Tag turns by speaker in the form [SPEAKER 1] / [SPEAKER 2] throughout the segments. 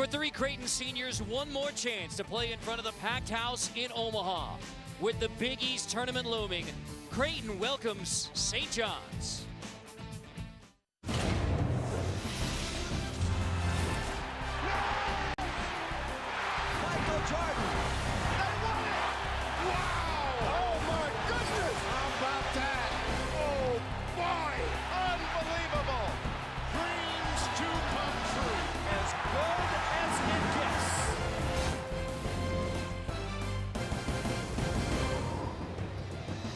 [SPEAKER 1] For 3 Creighton seniors, one more chance to play in front of the packed house in Omaha. With the Big East tournament looming, Creighton welcomes St. John's.
[SPEAKER 2] Michael Jordan. They won it! Wow! Oh my goodness! How about that? Oh boy! Unbelievable! Dreams to come true. As good as it gets.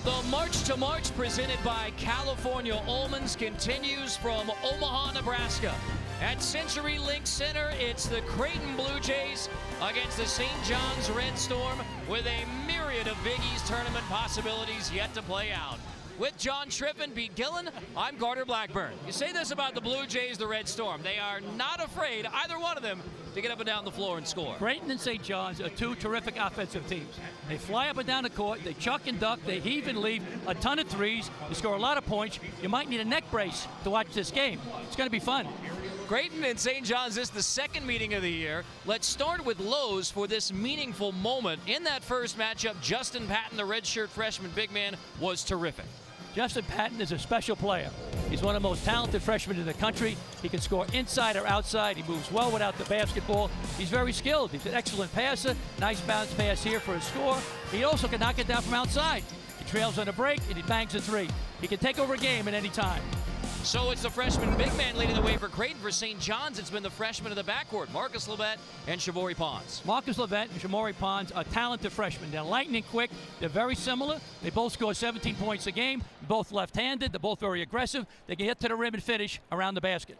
[SPEAKER 1] The March to March presented by California Almonds continues from Omaha, Nebraska. At CenturyLink Center, it's the Creighton Bluejays against the St. John's Red Storm with a myriad of Big East tournament possibilities yet to play out. With John Triffin, Pete Gillen, I'm Carter Blackburn. You say this about the Bluejays, the Red Storm. They are not afraid, either one of them, to get up and down the floor and score.
[SPEAKER 3] Creighton and St. John's are 2 terrific offensive teams. They fly up and down the court, they chuck and duck, they heave and leave, a ton of threes, they score a lot of points. You might need a neck brace to watch this game. It's going to be fun.
[SPEAKER 1] Creighton and St. John's, this is the second meeting of the year. Let's start with lows for this meaningful moment. In that first matchup, Justin Patton, the redshirt freshman big man, was terrific.
[SPEAKER 3] Justin Patton is a special player. He's one of the most talented freshmen in the country. He can score inside or outside. He moves well without the basketball. He's very skilled. He's an excellent passer. Nice bounce pass here for a score. He also can knock it down from outside. He trails on a break and he bangs a 3. He can take over a game at any time.
[SPEAKER 1] So it's the freshman big man leading the way for Creighton. For St. John's, it's been the freshman of the backcourt, Marcus Levette and Shavori Pons.
[SPEAKER 3] Marcus Levette and Shavori Pons are talented freshmen. They're lightning quick. They're very similar. They both score 17 points a game. Both left-handed. They're both very aggressive. They can get to the rim and finish around the basket.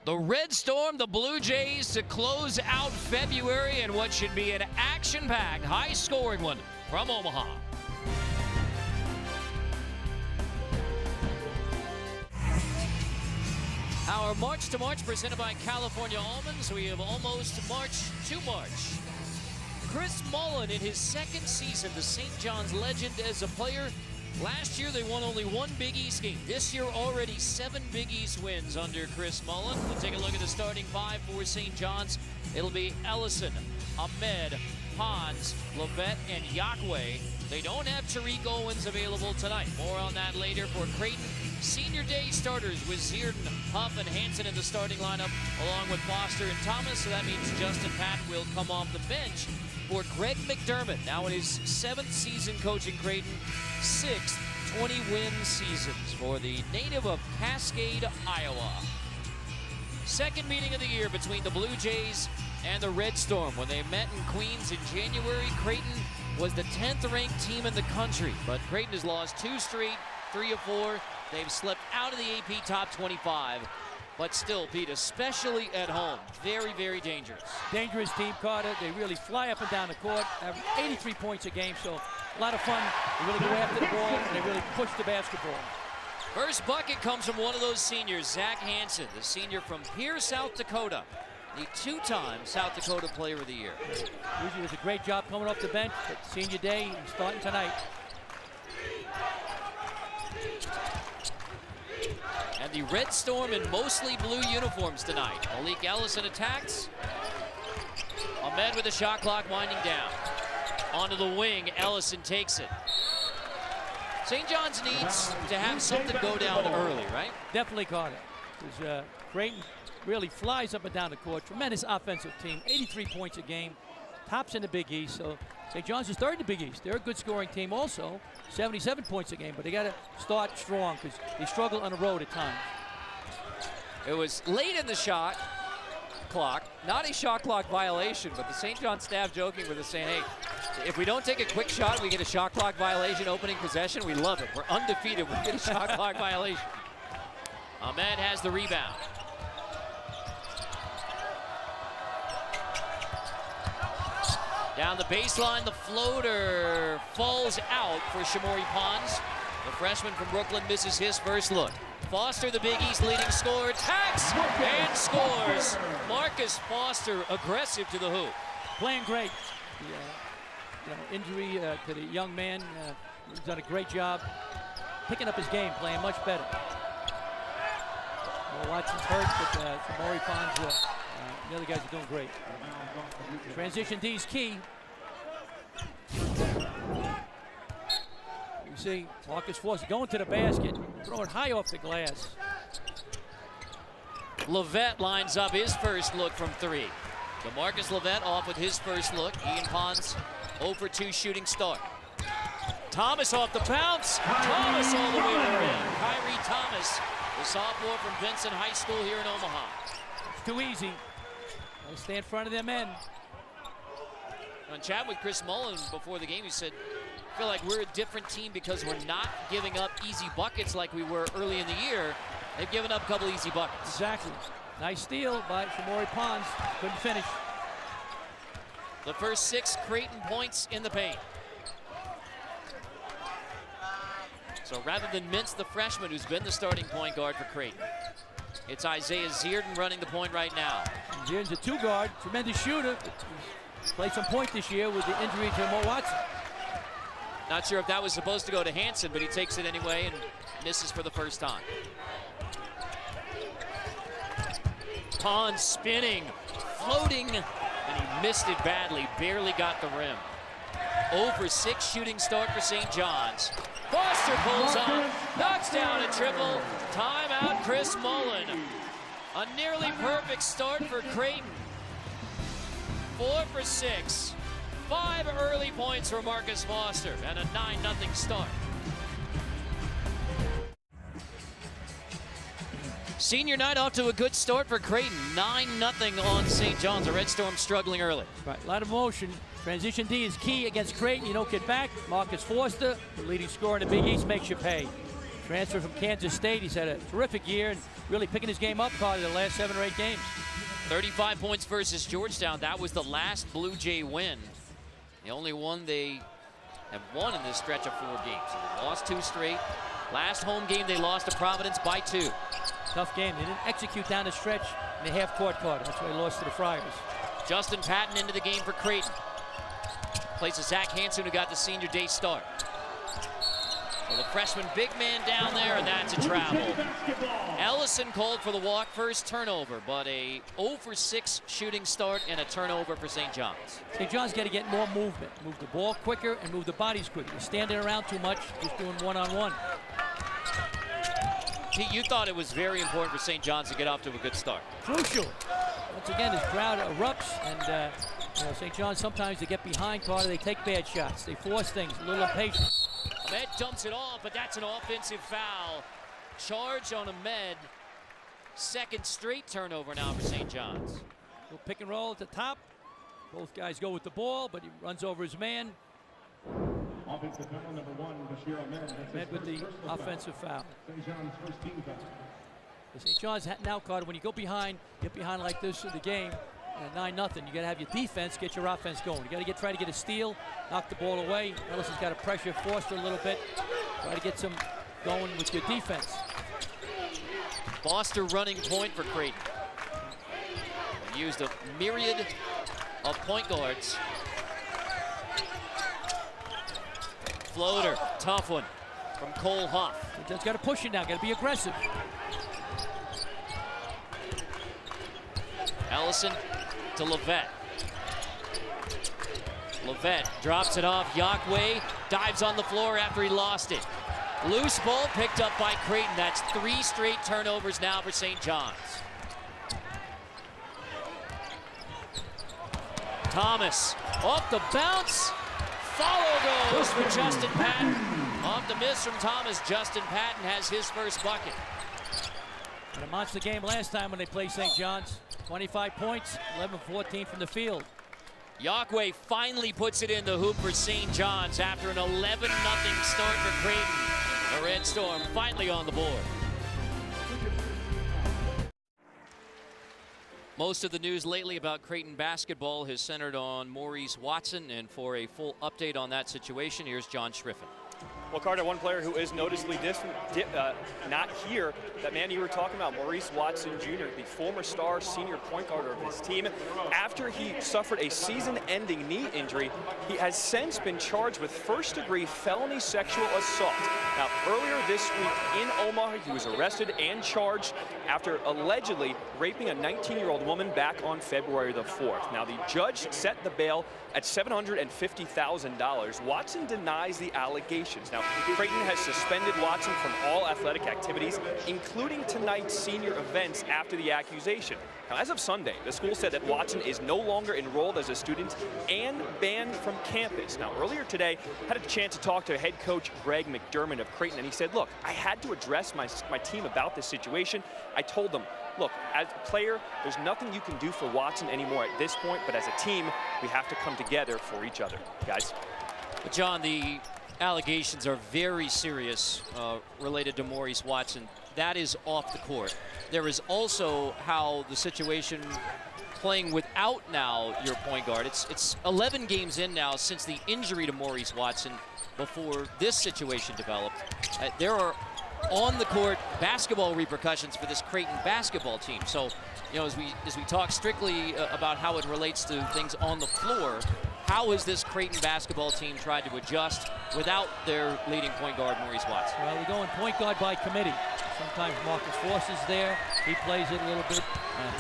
[SPEAKER 1] The Red Storm, the Blue Jays, to close out February in what should be an action-packed, high-scoring one from Omaha. Our March to March presented by California Almonds. We have almost March to March. Chris Mullen in his second season, the St. John's legend as a player. Last year they won only 1 Big East game. This year already 7 Big East wins under Chris Mullen. We'll take a look at the starting 5 for St. John's. It'll be Ellison, Ahmed, Pons, Levette, and Yahweh. They don't have Tariq Owens available tonight. More on that later. For Creighton, senior day starters with Zierden, Huff, and Hansen in the starting lineup, along with Foster and Thomas. So that means Justin Patton will come off the bench for Greg McDermott, now in his 7th season coaching Creighton, 6th 20-win seasons for the native of Cascade, Iowa. Second meeting of the year between the Blue Jays and the Red Storm. When they met in Queens in January, Creighton was the 10th ranked team in the country, but Creighton has lost 2 straight, 3 of 4. They've slipped out of the AP top 25, but still, Pete, especially at home, very, very dangerous.
[SPEAKER 3] Dangerous team, Carter. They really fly up and down the court, average 83 points a game, so a lot of fun. They really go after the ball, and they really push the basketball.
[SPEAKER 1] First bucket comes from one of those seniors, Zach Hansen, the senior from Pierre, South Dakota, the 2-time South Dakota Player of the Year.
[SPEAKER 3] Usually does a great job coming off the bench, but senior day, he's starting tonight.
[SPEAKER 1] And the Red Storm in mostly blue uniforms tonight. Malik Ellison attacks. Ahmed with the shot clock winding down. Onto the wing, Ellison takes it. St. John's needs to have something go down early, right?
[SPEAKER 3] Definitely, Carter. Because Creighton really flies up and down the court. Tremendous offensive team, 83 points a game. Tops in the Big East, so St. John's is third in the Big East. They're a good scoring team also, 77 points a game, but they got to start strong because they struggle on the road at times.
[SPEAKER 1] It was late in the shot clock, not a shot clock violation, but the St. John staff joking with us saying, hey, if we don't take a quick shot, we get a shot clock violation opening possession. We love it. We're undefeated. We get a shot clock violation. Ahmed has the rebound. Down the baseline, the floater falls out for Shavori Pons. The freshman from Brooklyn misses his first look. Foster, the Big East leading scorer, attacks and scores. Marcus Foster aggressive to the hoop.
[SPEAKER 3] Playing great. Injury to the young man. He's done a great job picking up his game, playing much better. Watson's hurt, but Samori Pons, the other guys are doing great. Transition D is key. You see Marcus Foster going to the basket, throwing high off the glass.
[SPEAKER 1] Levette lines up his first look from 3. DeMarcus Levette off with his first look. Ian Pons 0 for 2 shooting start. Thomas off the bounce. Thomas all the way to the rim. Kyrie Thomas, the sophomore from Benson High School here in Omaha.
[SPEAKER 3] It's too easy. They stay in front of their men.
[SPEAKER 1] On chat with Chris Mullen before the game, he said, I feel like we're a different team because we're not giving up easy buckets like we were early in the year. They've given up a couple easy buckets.
[SPEAKER 3] Exactly. Nice steal by Samori Pons. Couldn't finish.
[SPEAKER 1] The first 6 Creighton points in the paint. So rather than Mintz, the freshman who's been the starting point guard for Creighton, it's Isaiah Zierden running the point right now.
[SPEAKER 3] Zierden's a 2-guard, tremendous shooter. He's played some point this year with the injury to Mo Watson.
[SPEAKER 1] Not sure if that was supposed to go to Hansen, but he takes it anyway and misses for the first time. Pons spinning, floating, and he missed it badly, barely got the rim. 0 for 6 shooting start for St. John's. Foster pulls up, knocks down a triple. Timeout, Chris Mullen. A nearly perfect start for Creighton. 4 for 6. 5 early points for Marcus Foster and a 9-0 start. Senior night off to a good start for Creighton. 9-0 on St. John's. The Red Storm struggling early.
[SPEAKER 3] Right, a lot of motion. Transition D is key against Creighton. You don't get back. Marcus Foster, the leading scorer in the Big East, makes you pay. Transfer from Kansas State. He's had a terrific year and really picking his game up part of the last 7 or 8 games.
[SPEAKER 1] 35 points versus Georgetown. That was the last Blue Jay win. The only one they have won in this stretch of 4 games. So they lost 2 straight. Last home game they lost to Providence by 2.
[SPEAKER 3] Tough game. They didn't execute down the stretch in the half-court quarter. That's why they lost to the Friars.
[SPEAKER 1] Justin Patton into the game for Creighton. Places Zach Hansen, who got the senior day start. So the freshman big man down there, and that's a travel. Ellison called for the walk, first turnover, but a 0 for 6 shooting start and a turnover for St. John's.
[SPEAKER 3] St. John's got to get more movement. Move the ball quicker and move the bodies quicker. They're standing around too much, just doing one-on-one.
[SPEAKER 1] Pete, you thought it was very important for St. John's to get off to a good start.
[SPEAKER 3] Crucial. Once again, this crowd erupts, and St. John's sometimes they get behind Carter, they take bad shots. They force things, a little impatient.
[SPEAKER 1] Ahmed dumps it off, but that's an offensive foul. Charge on Ahmed. Second straight turnover now for St. John's.
[SPEAKER 3] Little pick and roll at the top. Both guys go with the ball, but he runs over his man.
[SPEAKER 4] Offensive foul number 1, Bashir Ahmed.
[SPEAKER 3] Ahmed with the offensive foul. St. John's first team foul. St. John's now, Carter, when you go behind, get behind like this in the game, 9-0, you got to have your defense, get your offense going. You got to try to get a steal, knock the ball away. Ellison's got to pressure Foster a little bit, try to get some going with your defense.
[SPEAKER 1] Foster running point for Creighton. Used a myriad of point guards. Floater, tough one from Cole Huff.
[SPEAKER 3] Just got to push it now, got to be aggressive.
[SPEAKER 1] Ellison to Levette. Levette drops it off. Yaqua dives on the floor after he lost it. Loose ball picked up by Creighton. That's 3 straight turnovers now for St. John's. Thomas off the bounce. Follow goes for Justin Patton. Off the miss from Thomas, Justin Patton has his first bucket.
[SPEAKER 3] Had a monster game last time when they played St. John's. 25 points, 11-14 from the field.
[SPEAKER 1] Yaqua finally puts it in the hoop for St. John's after an 11-0 start for Creighton. The Red Storm finally on the board. Most of the news lately about Creighton basketball has centered on Maurice Watson, and for a full update on that situation, here's John Schriffen.
[SPEAKER 5] Well, Carter, one player who is noticeably different, not here, that man you were talking about, Maurice Watson Jr., the former star senior point guard of his team. After he suffered a season-ending knee injury, he has since been charged with first-degree felony sexual assault. Now, earlier this week in Omaha, he was arrested and charged after allegedly raping a 19-year-old woman back on February the 4th. Now, the judge set the bail at $750,000. Watson denies the allegations. Now, Creighton has suspended Watson from all athletic activities, including tonight's senior events after the accusation. Now, as of Sunday, the school said that Watson is no longer enrolled as a student and banned from campus. Now, earlier today, I had a chance to talk to head coach Greg McDermott of Creighton, and he said, look, I had to address my team about this situation. I told them, look, as a player, there's nothing you can do for Watson anymore at this point, but as a team, we have to come together for each other. Guys?
[SPEAKER 1] But John, the allegations are very serious related to Maurice Watson. That is off the court. There is also how the situation playing without now your point guard. It's 11 games in now since the injury to Maurice Watson before this situation developed. There are on-the-court basketball repercussions for this Creighton basketball team. So, you know, as we talk strictly about how it relates to things on the floor, how has this Creighton basketball team tried to adjust without their leading point guard, Maurice Watson?
[SPEAKER 3] Well, we're going point guard by committee. Sometimes Marcus Force is there. He plays it a little bit.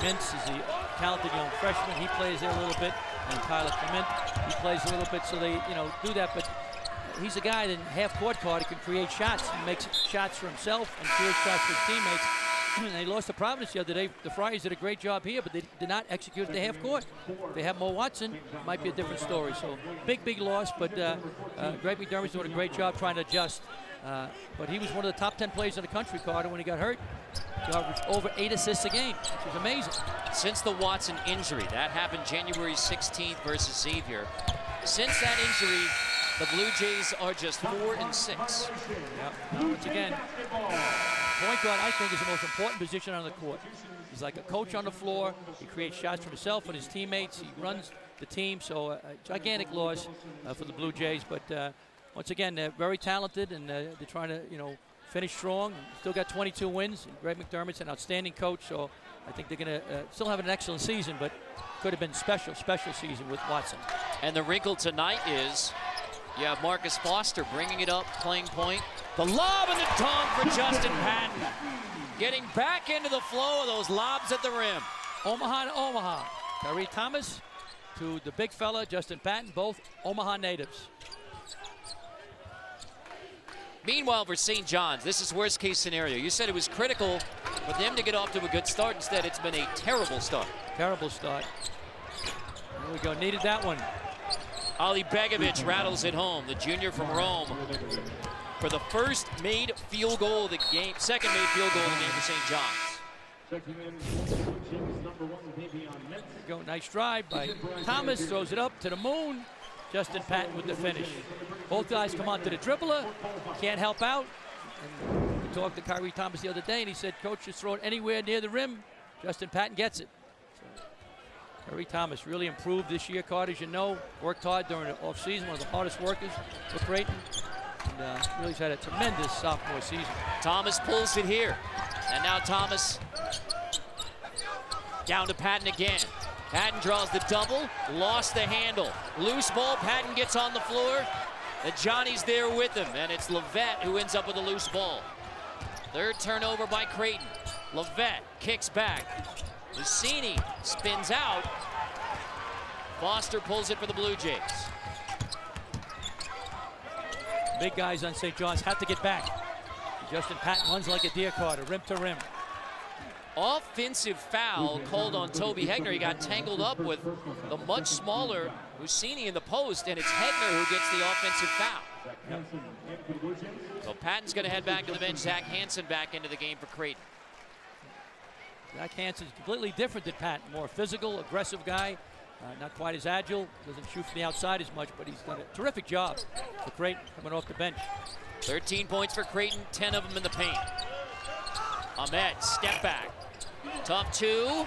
[SPEAKER 3] Mintz is the talented young freshman. He plays there a little bit. And Tyler Clement, he plays a little bit. So they, you know, do that. But he's a guy that in half-court card, he can create shots. He makes shots for himself and creates shots for his teammates. And they lost to Providence the other day. The Friars did a great job here, but they did not execute at the half-court. If they have Mo Watson, it might be a different story. So big loss, but Greg McDermott's doing a great job trying to adjust. But he was one of the top 10 players in the country, Carter, when he got hurt. He averaged over 8 assists a game, which is amazing.
[SPEAKER 1] Since the Watson injury, that happened January 16th versus Xavier. Since that injury, the Blue Jays are just 4-6.
[SPEAKER 3] Yep. Once again, point guard, I think, is the most important position on the court. He's like a coach on the floor. He creates shots for himself and his teammates. He runs the team. So a gigantic loss for the Blue Jays. But once again, they're very talented, and they're trying to, you know, finish strong. Still got 22 wins. Greg McDermott's an outstanding coach, so I think they're going to still have an excellent season, but could have been special season with Watson.
[SPEAKER 1] And the wrinkle tonight is you have Marcus Foster bringing it up, playing point. The lob and the dunk for Justin Patton. Getting back into the flow of those lobs at the rim.
[SPEAKER 3] Omaha to Omaha. Kyrie Thomas to the big fella, Justin Patton, both Omaha natives.
[SPEAKER 1] Meanwhile, for St. John's, this is worst case scenario. You said it was critical for them to get off to a good start. Instead, it's been a terrible start.
[SPEAKER 3] Terrible start. There we go, needed that one.
[SPEAKER 1] Ali Begovic rattles it home, the junior from Rome, for the first made field goal of the game, second made field goal of the game for St. John's.
[SPEAKER 3] There we go, nice drive by Thomas, throws it up to the moon. Justin Patton with the finish. Both guys come on to the dribbler, can't help out. And we talked to Kyrie Thomas the other day, and he said, Coach, just throw it anywhere near the rim. Justin Patton gets it. So, Kyrie Thomas really improved this year, Carter, as you know. Worked hard during the offseason, one of the hardest workers for Creighton. And really had a tremendous sophomore season.
[SPEAKER 1] Thomas pulls it here. And now Thomas down to Patton again. Patton draws the double, lost the handle. Loose ball, Patton gets on the floor. And Johnny's there with him, and it's Levette who ends up with a loose ball. Third turnover by Creighton. Levette kicks back. Lucini spins out. Foster pulls it for the Blue Jays.
[SPEAKER 3] Big guys on St. John's have to get back. Justin Patton runs like a deer, Carter, rim to rim.
[SPEAKER 1] Offensive foul called on Toby Hegner. He got tangled up with the much smaller Lucini in the post, and it's Hegner who gets the offensive foul. Yep. So Patton's going to head back to the bench. Zach Hansen back into the game for Creighton.
[SPEAKER 3] Zach Hansen's completely different than Patton. More physical, aggressive guy. Not quite as agile. Doesn't shoot from the outside as much, but he's done a terrific job for Creighton coming off the bench.
[SPEAKER 1] 13 points for Creighton, 10 of them in the paint. Ahmed, step back. Tough two.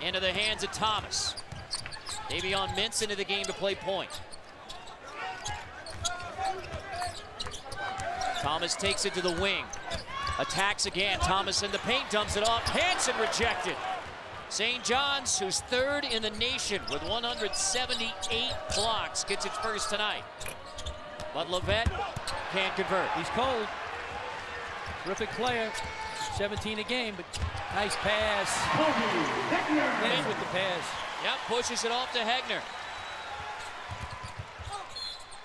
[SPEAKER 1] Into the hands of Thomas. Davion Mintz into the game to play point. Thomas takes it to the wing. Attacks again. Thomas in the paint, dumps it off. Hansen rejected. St. John's, who's third in the nation with 178 blocks, gets its first tonight. But Levette can't convert.
[SPEAKER 3] He's cold. Terrific player. 17 a game, but nice pass. Ends with the pass.
[SPEAKER 1] Yep, pushes it off to Hegner.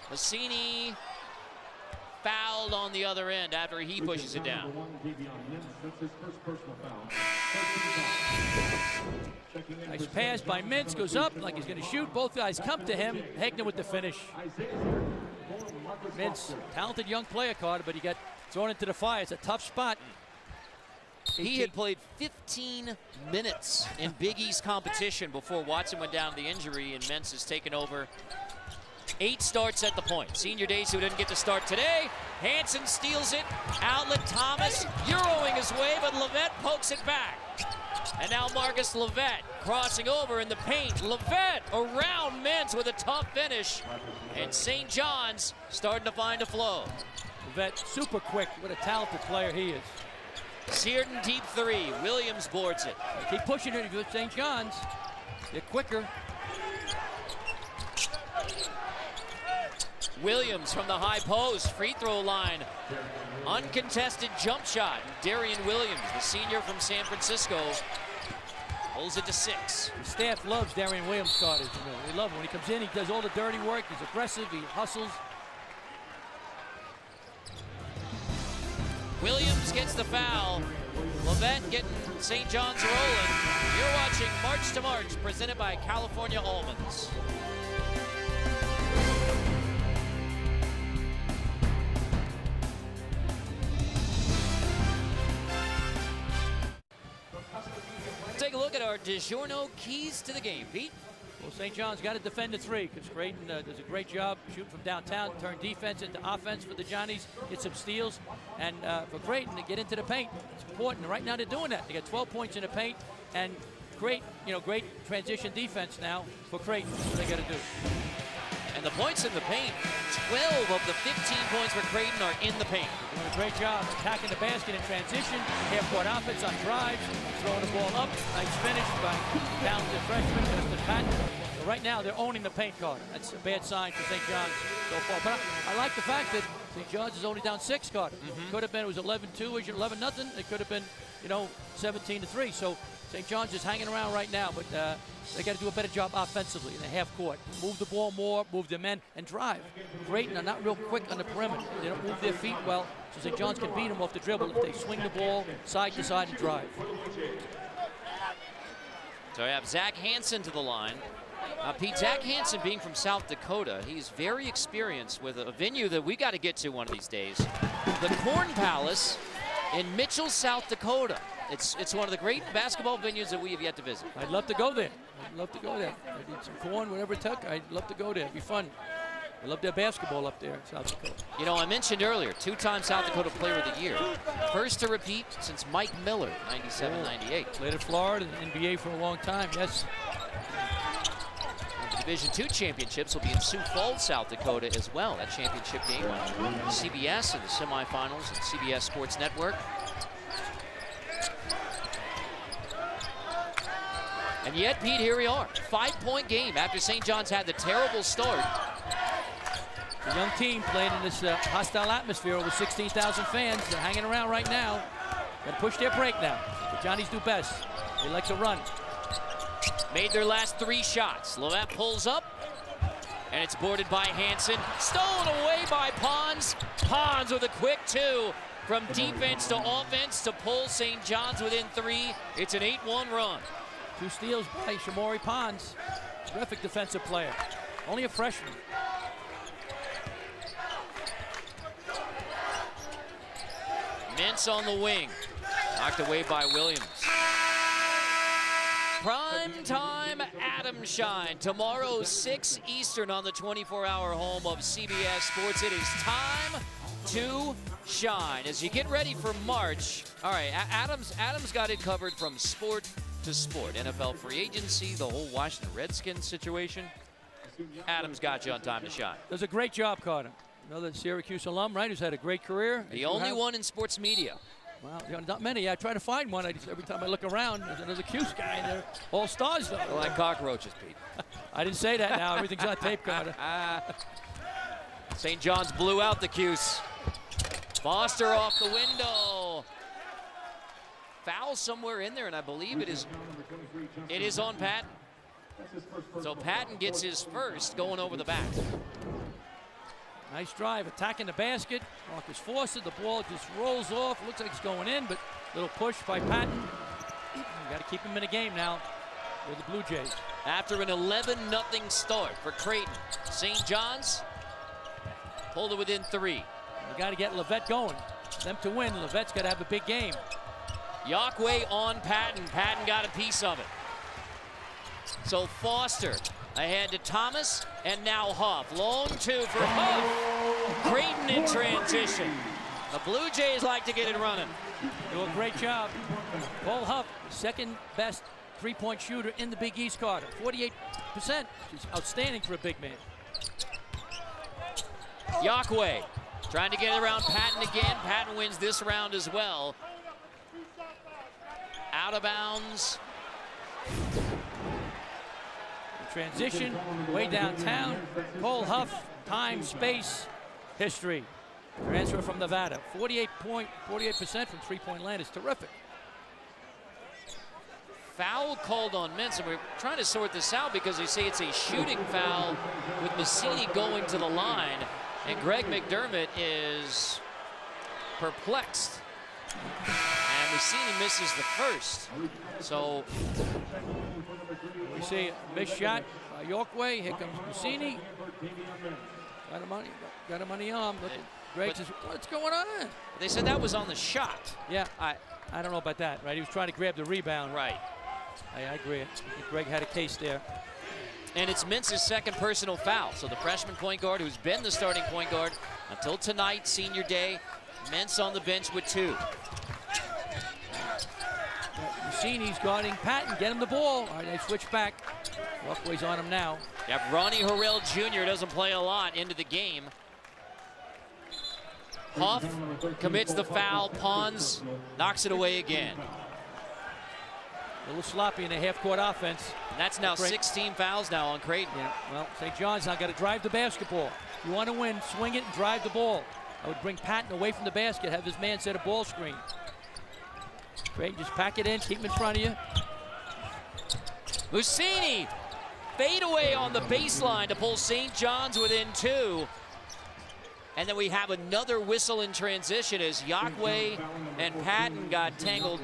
[SPEAKER 1] Massini fouled on the other end after he pushes it down.
[SPEAKER 3] Nice pass by Mintz, goes up like he's going to shoot. Both guys come to him. Hegner with the finish. Mintz, talented young player, Carter, but he got thrown into the fire. It's a tough spot.
[SPEAKER 1] He had played 15 minutes in Big East competition before Watson went down to the injury, and Mintz has taken over 8 starts at the point. Senior days who didn't get to start today. Hansen steals it. Outlet Thomas Euroing his way, but Levette pokes it back. And now Marcus Levette crossing over in the paint. Levette around Mintz with a tough finish. And St. John's starting to find a flow.
[SPEAKER 3] Levette super quick. What a talented player he is.
[SPEAKER 1] Searden deep 3. Williams boards it.
[SPEAKER 3] They keep pushing it with St. John's. They're quicker.
[SPEAKER 1] Williams from the high post, free throw line. Uncontested jump shot. Darian Williams, the senior from San Francisco, holds it to 6.
[SPEAKER 3] The staff loves Darian Williams, Carter. They love him. When he comes in, he does all the dirty work. He's aggressive. He hustles.
[SPEAKER 1] Williams gets the foul. Levette getting St. John's rolling. You're watching March to March, presented by California Almonds. Take a look at our DiGiorno keys to the game. Pete?
[SPEAKER 3] Well, St. John's got to defend the 3 because Creighton does a great job shooting from downtown, turn defense into offense for the Johnnies, get some steals, and for Creighton to get into the paint. It's important. Right now they're doing that. They got 12 points in the paint, and great transition defense now for Creighton. That's what they got to do.
[SPEAKER 1] And the points in the paint, 12 of the 15 points for Creighton are in the paint.
[SPEAKER 3] They're doing a great job attacking the basket in transition, half-court offense on drives, throwing the ball up. Nice finish by talented freshman, Justin Patton. So right now, they're owning the paint, Carter. That's a bad sign for St. John's so far. But I like the fact that St. John's is only down 6, Carter. Could have been, it was 11-2, 11-0. It could have been, 17-3. So St. John's is hanging around right now, but they got to do a better job offensively in the half court. Move the ball more, move the men, and drive. Creighton are not real quick on the perimeter. They don't move their feet well, so St. John's can beat them off the dribble if they swing the ball side to side and drive.
[SPEAKER 1] So I have Zach Hansen to the line. Pete, Zach Hansen being from South Dakota, he's very experienced with a venue that we got to get to one of these days. The Corn Palace in Mitchell, South Dakota. It's one of the great basketball venues that we have yet to visit.
[SPEAKER 3] I'd love to go there. I'd love to go there. I need some corn, whatever it took. I'd love to go there. It'd be fun. I love their basketball up there in South Dakota.
[SPEAKER 1] I mentioned earlier, 2-time South Dakota Player of the Year. First to repeat since Mike Miller, 97-98.
[SPEAKER 3] Played at Florida and NBA for a long time, yes.
[SPEAKER 1] And the Division II championships will be in Sioux Falls, South Dakota as well. That championship game on CBS in the semifinals and CBS Sports Network. And yet, Pete, here we are. 5-point game after St. John's had the terrible start.
[SPEAKER 3] The young team playing in this hostile atmosphere, over 16,000 fans. They're hanging around right now. Got to push their break now. The Johnnies do best. They like to run.
[SPEAKER 1] Made their last 3 shots. Levette pulls up, and it's boarded by Hansen. Stolen away by Pons. Pons with a quick 2 from defense to offense to pull St. John's within 3. It's an 8-1 run.
[SPEAKER 3] 2 steals by Shamori Pons. Terrific defensive player. Only a freshman.
[SPEAKER 1] Mintz on the wing. Knocked away by Williams. Prime time Adam Shine. Tomorrow, 6 Eastern on the 24-hour home of CBS Sports. It is time to shine. As you get ready for March, all right, Adam's got it covered from sport to sport. NFL free agency, the whole Washington Redskins situation. Adam's got you on time to shine.
[SPEAKER 3] Does a great job, Carter. Another Syracuse alum, right, who's had a great career.
[SPEAKER 1] The only one in sports media.
[SPEAKER 3] Well, not many. I try to find one. Every time I look around, there's another Cuse guy, and they're all stars, though.
[SPEAKER 1] They're like cockroaches, Pete.
[SPEAKER 3] I didn't say that now. Everything's on tape, Carter.
[SPEAKER 1] St. John's blew out the Cuse. Foster off the window. Foul somewhere in there, and I believe it is on Patton. So Patton gets his first going over the back.
[SPEAKER 3] Nice drive, attacking the basket. Marcus Foster, the ball just rolls off. Looks like it's going in, but little push by Patton. Got to keep him in the game now with the Blue Jays.
[SPEAKER 1] After an 11-0 start for Creighton, St. John's pulled it within 3.
[SPEAKER 3] You got to get Levette going. For them to win, Levette's got to have a big game.
[SPEAKER 1] Yaqua on Patton. Patton got a piece of it. So Foster ahead to Thomas, and now Huff. Long 2 for Huff. Creighton in transition. The Blue Jays like to get it running.
[SPEAKER 3] Do a great job. Cole Huff, second best three-point shooter in the Big East, Carter. 48%. She's outstanding for a big man.
[SPEAKER 1] Yaqua trying to get it around Patton again. Patton wins this round as well. Out of bounds.
[SPEAKER 3] Transition, way downtown. Cole Huff, time, space, history. Transfer from Nevada. 48% from three-point land is terrific.
[SPEAKER 1] Foul called on Mintz, and we're trying to sort this out because they say it's a shooting foul with Massini going to the line, and Greg McDermott is perplexed. And Massini misses the first. So
[SPEAKER 3] we see a missed shot by Yaqua. Here comes Massini. Got him on the arm. Look, Greg says, what's going on?
[SPEAKER 1] They said that was on the shot.
[SPEAKER 3] Yeah, I don't know about that, right? He was trying to grab the rebound.
[SPEAKER 1] Right.
[SPEAKER 3] I agree. I think Greg had a case there.
[SPEAKER 1] And it's Mintz's second personal foul. So the freshman point guard, who's been the starting point guard until tonight, senior day, Mintz on the bench with 2.
[SPEAKER 3] Massini's guarding Patton. Get him the ball. All right, they switch back. Yaqaua's on him now.
[SPEAKER 1] Yep, Ronnie Harrell Jr. doesn't play a lot into the game. Huff commits the foul. Pons knocks it away again.
[SPEAKER 3] A little sloppy in the half-court offense.
[SPEAKER 1] And that's now 16 fouls now on Creighton.
[SPEAKER 3] Yeah, well, St. John's now got to drive the basketball. If you want to win, swing it and drive the ball. I would bring Patton away from the basket, have this man set a ball screen. Creighton, just pack it in, keep him in front of you.
[SPEAKER 1] Massini, fade away on the baseline to pull St. John's within 2. And then we have another whistle in transition as Yaqua and Patton got tangled.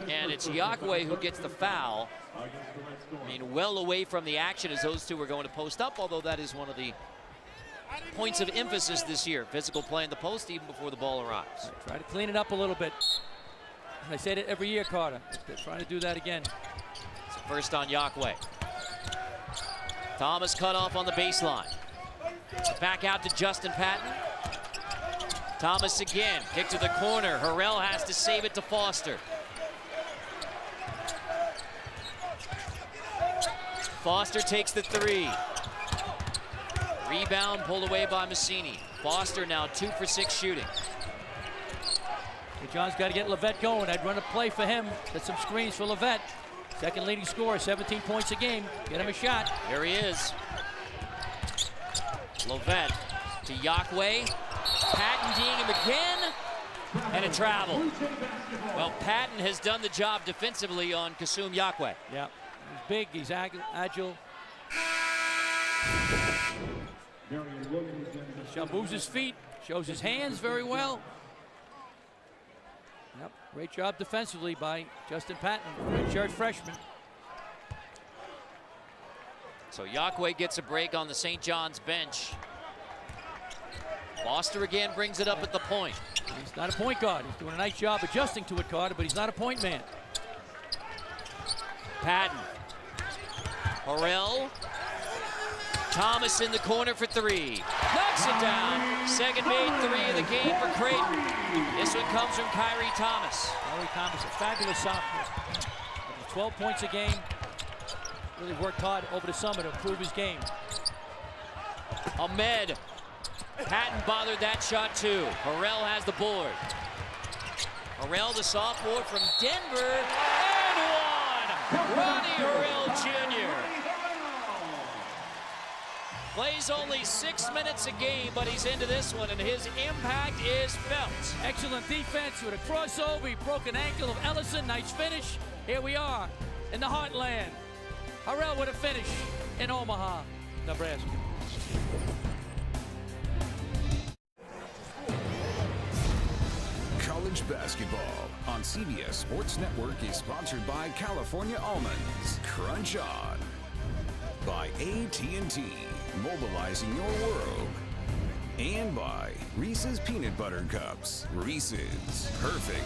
[SPEAKER 1] And it's Yaqua who gets the foul. I mean, well away from the action as those two were going to post up, although that is one of the points of emphasis this year. Physical play in the post even before the ball arrives.
[SPEAKER 3] Try to clean it up a little bit. I say it every year, Carter. They're trying to do that again.
[SPEAKER 1] So first on Yaqua. Thomas cut off on the baseline. Back out to Justin Patton. Thomas again, kick to the corner. Harrell has to save it to Foster. Foster takes the 3. Rebound pulled away by Massini. Foster now 2 for 6 shooting.
[SPEAKER 3] John's got to get Levette going. I'd run a play for him. Get some screens for Levette. Second leading scorer, 17 points a game. Get him a shot.
[SPEAKER 1] There he is. Levette to Yaqua. Patton D'ing him again. And a travel. Well, Patton has done the job defensively on Kasum Yaqua.
[SPEAKER 3] Yeah, he's big, he's agile. He moves his feet, shows his hands very well. Yep, great job defensively by Justin Patton, redshirt freshman.
[SPEAKER 1] So Yaqua gets a break on the St. John's bench. Foster again brings it up at the point.
[SPEAKER 3] He's not a point guard. He's doing a nice job adjusting to it, Carter, but he's not a point man.
[SPEAKER 1] Patton. Harrell. Thomas in the corner for 3. Knocks it down. Second made 3 of the game for Creighton. This one comes from Kyrie Thomas.
[SPEAKER 3] Kyrie Thomas, a fabulous sophomore. 12 points a game. Really worked hard over the summer to improve his game.
[SPEAKER 1] Ahmed Patton bothered that shot too. Harrell has the board. Harrell, the sophomore from Denver, and one! Ronnie Harrell Jr. Plays only 6 minutes a game, but he's into this one, and his impact is felt.
[SPEAKER 3] Excellent defense with a crossover. He broke an ankle of Ellison. Nice finish. Here we are in the heartland. Harrell with a finish in Omaha, Nebraska.
[SPEAKER 6] College basketball on CBS Sports Network is sponsored by California Almonds. Crunch on. By AT&T, mobilizing your world. And by Reese's Peanut Butter Cups. Reese's, perfect.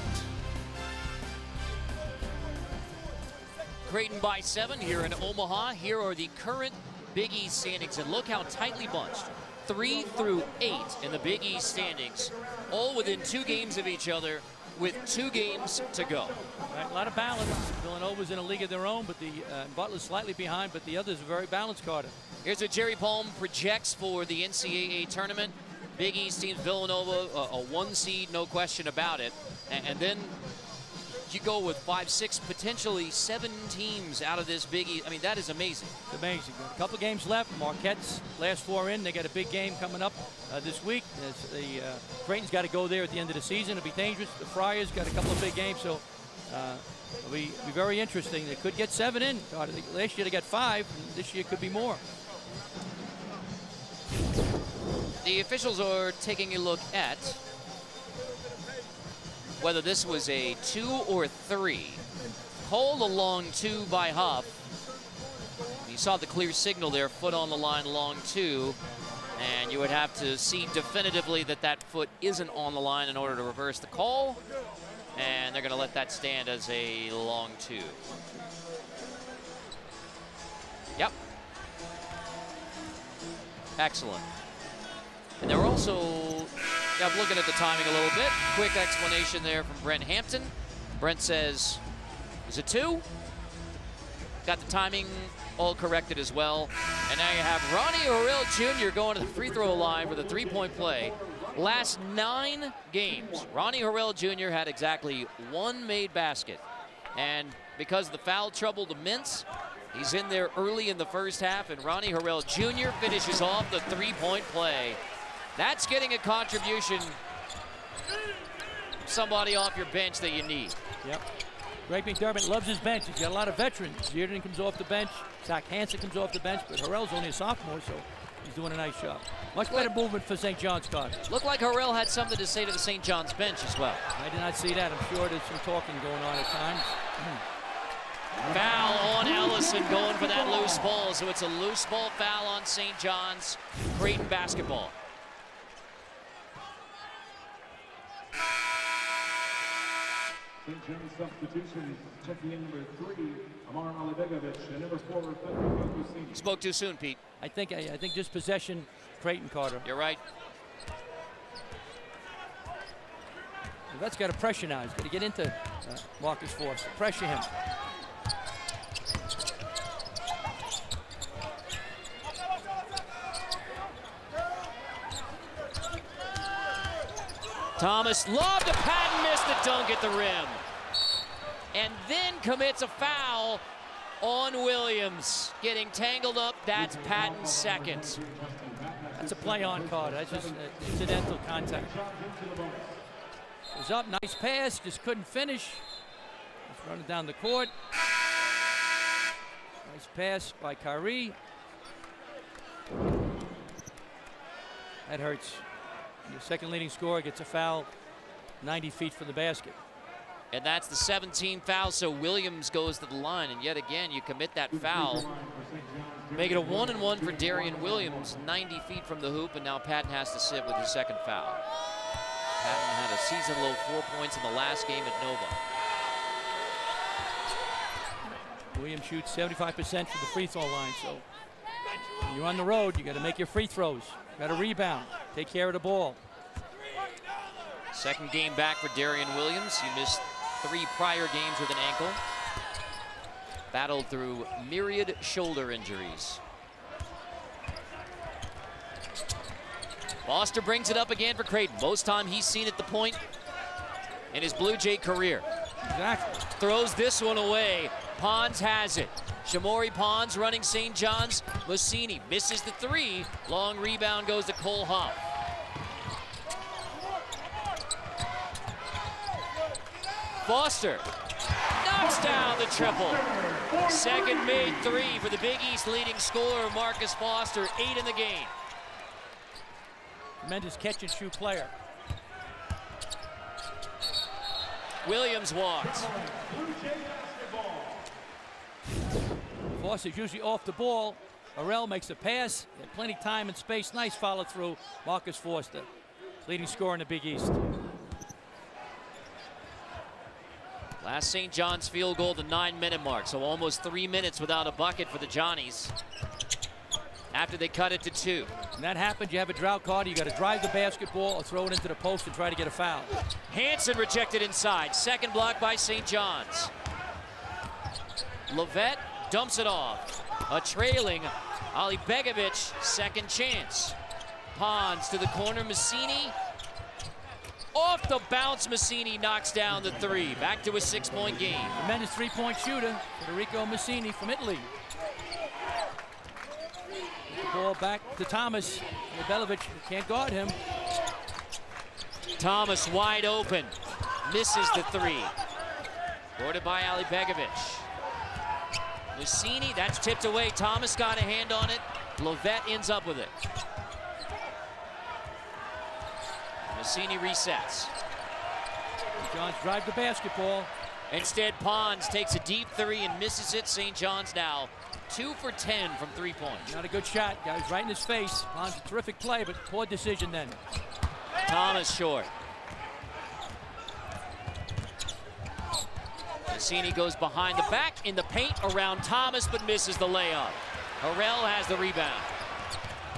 [SPEAKER 1] Creighton by 7 here in Omaha. Here are the current Big East standings, and look how tightly bunched. 3 through 8 in the Big East standings, all within 2 games of each other with 2 games to go.
[SPEAKER 3] Right, a lot of balance. Villanova's in a league of their own, but the Butler's slightly behind, but the others are very balanced, Carter.
[SPEAKER 1] Here's what Jerry Palm projects for the NCAA tournament. Big East teams, Villanova, a 1 seed, no question about it. And then you go with 5, 6, potentially 7 teams out of this Big East. I mean, that is amazing.
[SPEAKER 3] It's amazing. A couple games left. Marquette's last 4 in. They got a big game coming up this week. Creighton's got to go there at the end of the season. It'll be dangerous. The Friars got a couple of big games, so it'll be very interesting. They could get 7 in. Last year they got 5, and this year could be more.
[SPEAKER 1] The officials are taking a look at whether this was a 2 or 3. Called a long 2 by Huff. You saw the clear signal there, foot on the line, long 2. And you would have to see definitively that that foot isn't on the line in order to reverse the call. And they're going to let that stand as a long 2. Yep. Excellent. And they're also, I'm looking at the timing a little bit. Quick explanation there from Brent Hampton. Brent says, is it 2? Got the timing all corrected as well. And now you have Ronnie Harrell Jr. going to the free throw line for the 3-point play. Last 9 games, Ronnie Harrell Jr. had exactly 1 made basket. And because of the foul trouble to Mintz, he's in there early in the first half, and Ronnie Harrell Jr. finishes off the 3-point play. That's getting a contribution, somebody off your bench that you need.
[SPEAKER 3] Yep. Greg McDermott loves his bench. He's got a lot of veterans. Zierden comes off the bench. Zach Hansen comes off the bench, but Harrell's only a sophomore, so he's doing a nice job. Much better movement for St. John's, Carter.
[SPEAKER 1] Looked like Harrell had something to say to the St. John's bench as well.
[SPEAKER 3] I did not see that. I'm sure there's some talking going on at times.
[SPEAKER 1] Foul on Ellison, going for that loose ball. So it's a loose ball foul on St. John's. Creighton basketball.
[SPEAKER 4] St. John's substitution, checking in number 3, Amar Alibegovic, and number 4, Reflecting.
[SPEAKER 1] Spoke too soon, Pete.
[SPEAKER 3] I think just possession, Creighton, Carter.
[SPEAKER 1] You're right.
[SPEAKER 3] That's got to pressure now. He's got to get into Marcus Force. Pressure him.
[SPEAKER 1] Thomas lobbed to Patton, missed the dunk at the rim. And then commits a foul on Williams. Getting tangled up, that's Patton's second.
[SPEAKER 3] That's a play on, Carter. That's just incidental contact. Was up, nice pass, just couldn't finish. He's running down the court. Nice pass by Kyrie. That hurts. Your second leading scorer gets a foul 90 feet from the basket.
[SPEAKER 1] And that's the 17th foul, so Williams goes to the line, and yet again you commit that foul. Make it a 1-and-1 for Darian Williams, 90 feet from the hoop, and now Patton has to sit with his second foul. Patton had a season-low 4 points in the last game at Nova.
[SPEAKER 3] Williams shoots 75% from the free throw line, so when you're on the road, you got to make your free throws. Got to rebound, take care of the ball.
[SPEAKER 1] Second game back for Darian Williams. He missed 3 prior games with an ankle. Battled through myriad shoulder injuries. Foster brings it up again for Creighton. Most time he's seen at the point in his Blue Jay career.
[SPEAKER 3] Exactly.
[SPEAKER 1] Throws this one away. Pons has it. Shamori Pons running St. John's. Mussini misses the three. Long rebound goes to Cole Huff. Foster knocks down the triple. Second made three for the Big East leading scorer, Marcus Foster, 8 in the game.
[SPEAKER 3] Tremendous catch and shoot player.
[SPEAKER 1] Williams walks.
[SPEAKER 3] Foster's usually off the ball. Harrell makes a pass. He had plenty of time and space. Nice follow through. Marcus Foster, leading scorer in the Big East.
[SPEAKER 1] Last St. John's field goal, the 9-minute mark, so almost 3 minutes without a bucket for the Johnnies after they cut it to 2.
[SPEAKER 3] When that happens, you have a drought card. You got to drive the basketball or throw it into the post and try to get a foul.
[SPEAKER 1] Hansen rejected inside. Second block by St. John's. Levette dumps it off. A trailing Ali Begovic, second chance. Pons to the corner, Mussini. Off the bounce, Mussini knocks down the three. Back to a 6-point game.
[SPEAKER 3] Tremendous three-point shooter, Federico Mussini from Italy. The ball back to Thomas. Belovic can't guard him.
[SPEAKER 1] Thomas wide open. Misses the three. Boarded by Ali Begovic. Mussini, that's tipped away. Thomas got a hand on it. Levette ends up with it. Mussini resets.
[SPEAKER 3] John's drive the basketball.
[SPEAKER 1] Instead, Pons takes a deep three and misses it. St. John's now 2 for 10 from 3 points.
[SPEAKER 3] Not a good shot. Guy was right in his face. Pons, a terrific play, but poor decision then.
[SPEAKER 1] Thomas short. Mussini goes behind the back in the paint around Thomas, but misses the layup. Harrell has the rebound.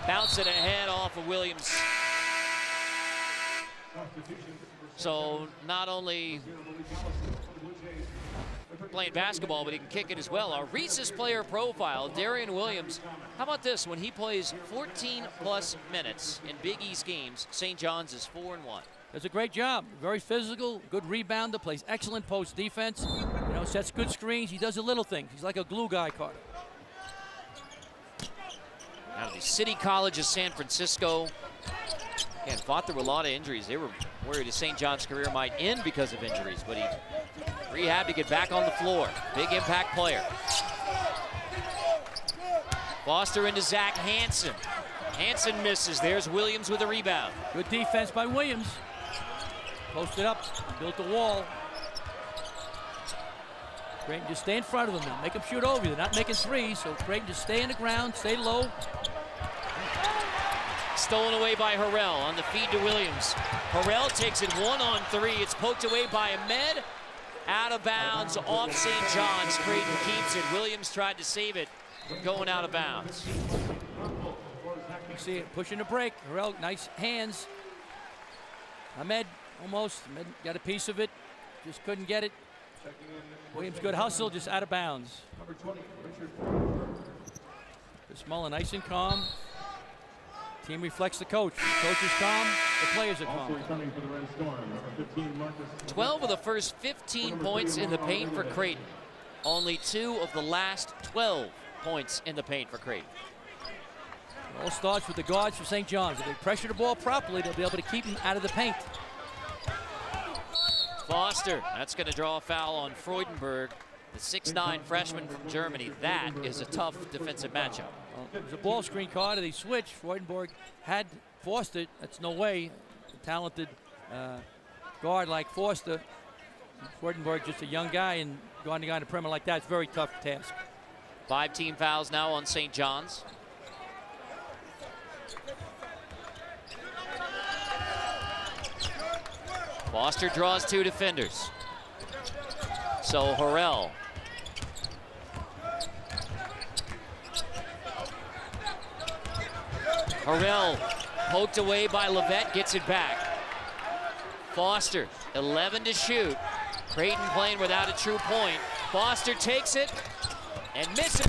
[SPEAKER 1] Bounce it ahead off of Williams. So not only playing basketball, but he can kick it as well. Our Reese's player profile, Darian Williams. How about this? When he plays 14-plus minutes in Big East games, St. John's is 4-1.
[SPEAKER 3] Does a great job. Very physical, good rebounder, plays excellent post defense. You know, sets good screens. He does the little things. He's like a glue guy, Carter.
[SPEAKER 1] Out of the City College of San Francisco. And fought through a lot of injuries. They were worried his St. John's career might end because of injuries, but he rehabbed to get back on the floor. Big impact player. Foster into Zach Hansen. Hansen misses. There's Williams with a rebound.
[SPEAKER 3] Good defense by Williams. Posted up, built the wall. Creighton just stay in front of them and make them shoot over you. They're not making threes, so Creighton just stay in the ground, stay low.
[SPEAKER 1] Stolen away by Harrell on the feed to Williams. Harrell takes it 1-on-3. It's poked away by Ahmed. Out of bounds off St. John's. Creighton keeps it. Williams tried to save it from going out of bounds.
[SPEAKER 3] You see it pushing the break. Harrell, nice hands. Ahmed almost. Ahmed got a piece of it. Just couldn't get it. Williams, good hustle, just out of bounds. Chris Mullen, nice and calm. Team reflects the coach. The coach is calm, the players are calm.
[SPEAKER 1] 12 of the first 15 points in the paint for Creighton. Only 2 of the last 12 points in the paint for Creighton.
[SPEAKER 3] It all starts with the guards for St. John's. If they pressure the ball properly, they'll be able to keep him out of the paint.
[SPEAKER 1] Foster, that's going to draw a foul on Freudenberg, the 6'9" freshman from Germany. That is a tough defensive matchup.
[SPEAKER 3] Well, it was a ball screen card, and they switched. Freudenberg had Foster. That's no way. A talented guard like Foster. Freudenberg, just a young guy, and guarding a guy in the perimeter like that, it's a very tough task.
[SPEAKER 1] 5 team fouls now on St. John's. Foster draws 2 defenders. So Harrell. Harrell poked away by Levette, gets it back. Foster, 11 to shoot. Creighton playing without a true point. Foster takes it and misses.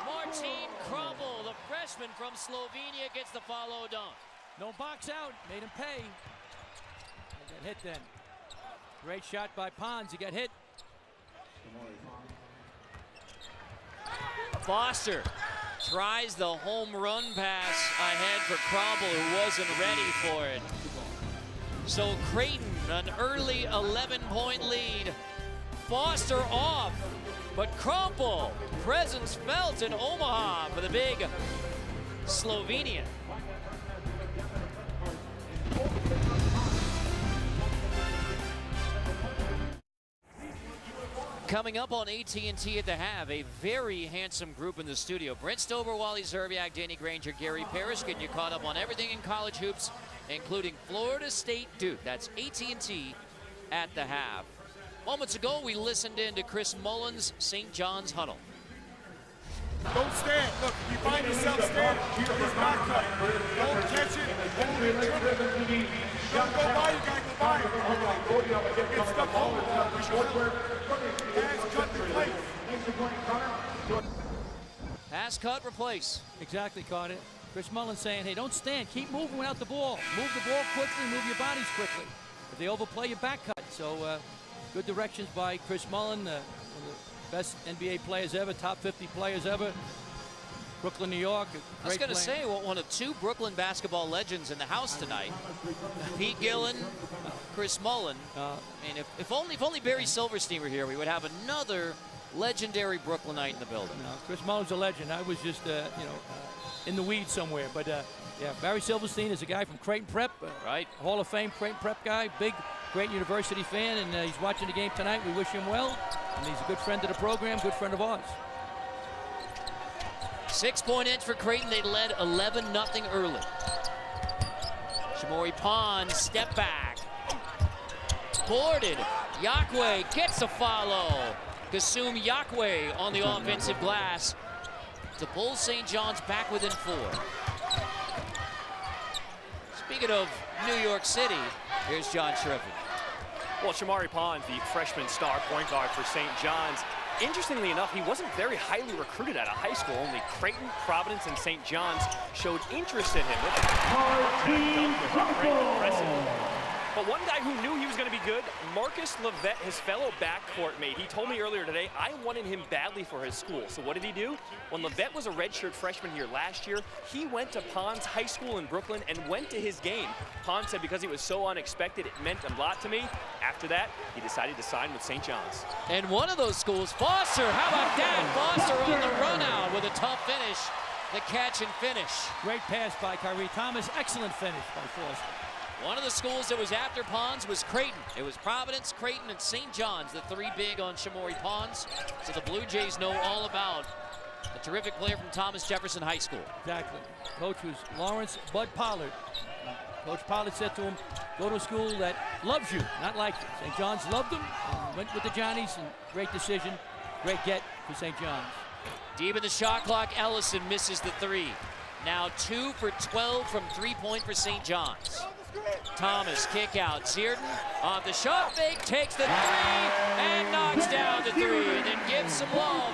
[SPEAKER 1] Martine Crumble, the freshman freshman from Slovenia gets the follow dunk.
[SPEAKER 3] No box out, made him pay. And got hit then. Great shot by Pons, he got hit.
[SPEAKER 1] Foster tries the home run pass ahead for Cromwell, who wasn't ready for it. So Creighton, an early 11-point lead. Foster off, but Cromwell, presence felt in Omaha for the big Slovenian. Coming up on AT&T at the half, a very handsome group in the studio. Brent Stover, Wally Zerbiak, Danny Granger, Gary Parrish, getting you caught up on everything in college hoops, including Florida State Duke. That's AT&T at the half. Moments ago, we listened in to Chris Mullins' St. John's huddle.
[SPEAKER 7] Don't stand. Look, you find yourself standing. It's not cut. Don't catch it. Hold it. Don't go by. You gotta go by it. Get stuck holding it. Pass, cut, replace.
[SPEAKER 1] Pass, cut, replace.
[SPEAKER 3] Exactly, Carter. Chris Mullins saying, hey, don't stand. Keep moving without the ball. Move the ball quickly, move your bodies quickly. If they overplay, you back cut. So good directions by Chris Mullin, one of the best NBA players ever, top 50 players ever. Brooklyn, New York.
[SPEAKER 1] I was going to say, well, one of two Brooklyn basketball legends in the house tonight. Pete Gillen, Chris Mullin. I mean, if only Barry Silverstein were here, we would have another legendary Brooklynite in the building.
[SPEAKER 3] No, Chris Mullin's a legend. I was just, in the weeds somewhere. But, yeah, Barry Silverstein is a guy from Creighton Prep.
[SPEAKER 1] Right.
[SPEAKER 3] Hall of Fame Creighton Prep guy, big Creighton University fan, and he's watching the game tonight. We wish him well. And he's a good friend of the program, good friend of ours.
[SPEAKER 1] 6-point edge for Creighton. They led 11-0 early. Shamori Pons, step back. Boarded. Yakwe gets a follow. Kasum Yakwe on the offensive glass to pull St. John's back within 4. Speaking of New York City, here's John Shriffen.
[SPEAKER 5] Well, Shamori Pons, the freshman star point guard for St. John's, interestingly enough, he wasn't very highly recruited out of high school. Only Creighton, Providence, and St. John's showed interest in him. But one guy who knew he was going to be good, Marcus Levette, his fellow backcourt mate. He told me earlier today, I wanted him badly for his school. So what did he do? When Levette was a redshirt freshman here last year, he went to Pons High School in Brooklyn and went to his game. Pons said because he was so unexpected, it meant a lot to me. After that, he decided to sign with St. John's.
[SPEAKER 1] And one of those schools, Foster, how about that? Foster on the run out with a tough finish. The catch and finish.
[SPEAKER 3] Great pass by Kyrie Thomas. Excellent finish by Foster.
[SPEAKER 1] One of the schools that was after Pons was Creighton. It was Providence, Creighton, and St. John's, the 3 big on Shamori Pons. So the Blue Jays know all about a terrific player from Thomas Jefferson High School.
[SPEAKER 3] Exactly. Coach was Lawrence Bud Pollard. Coach Pollard said to him, go to a school that loves you, not like you. St. John's loved him and went with the Johnnies, and great decision, great get for St. John's.
[SPEAKER 1] Deep in the shot clock, Ellison misses the 3. Now 2 for 12 from 3-point for St. John's. Thomas, kick out. Zierden on the shot fake, takes the 3 and knocks down the 3, and then gives some love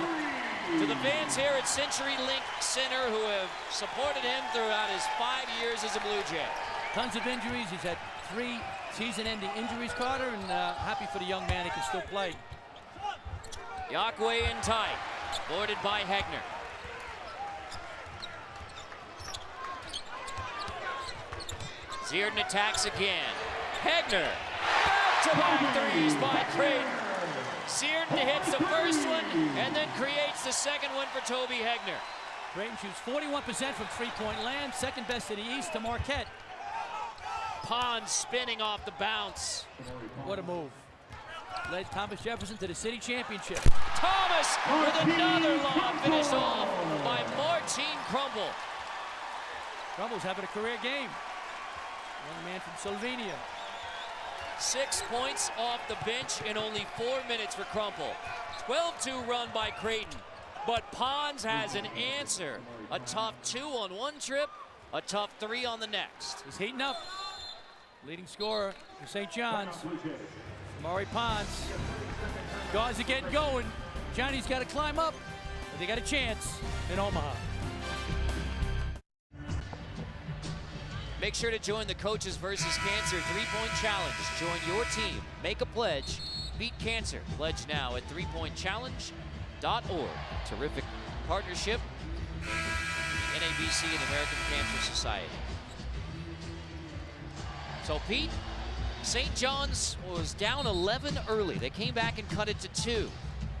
[SPEAKER 1] to the fans here at Century Link Center who have supported him throughout his 5 years as a Blue Jay.
[SPEAKER 3] Tons of injuries. He's had 3 season-ending injuries, Carter, and happy for the young man he can still play.
[SPEAKER 1] Yakwe in tight, boarded by Hegner. Zierden attacks again. Hegner, back-to-back threes by Creighton. Zierden hits the first one and then creates the second one for Toby Hegner.
[SPEAKER 3] Creighton shoots 41% from three-point land, second best in the East to Marquette.
[SPEAKER 1] Pons spinning off the bounce.
[SPEAKER 3] What a move. Led Thomas Jefferson to the city championship.
[SPEAKER 1] Thomas with another lob, finished off by Martin Crumble.
[SPEAKER 3] Crumble's having a career game. Young man from Slovenia.
[SPEAKER 1] 6 points off the bench in only 4 minutes for Crumple. 12-2 run by Creighton. But Pons has an answer. A tough 2 on one trip, a tough 3 on the next.
[SPEAKER 3] He's heating up. Leading scorer for St. John's. Shamori Pons. Guards are getting going. Johnny's got to climb up, but they got a chance in Omaha.
[SPEAKER 1] Make sure to join the Coaches versus Cancer 3-point challenge. Join your team. Make a pledge. Beat cancer. Pledge now at 3pointchallenge.org. Terrific partnership. NABC and the American Cancer Society. So Pete, St. John's was down 11 early. They came back and cut it to 2.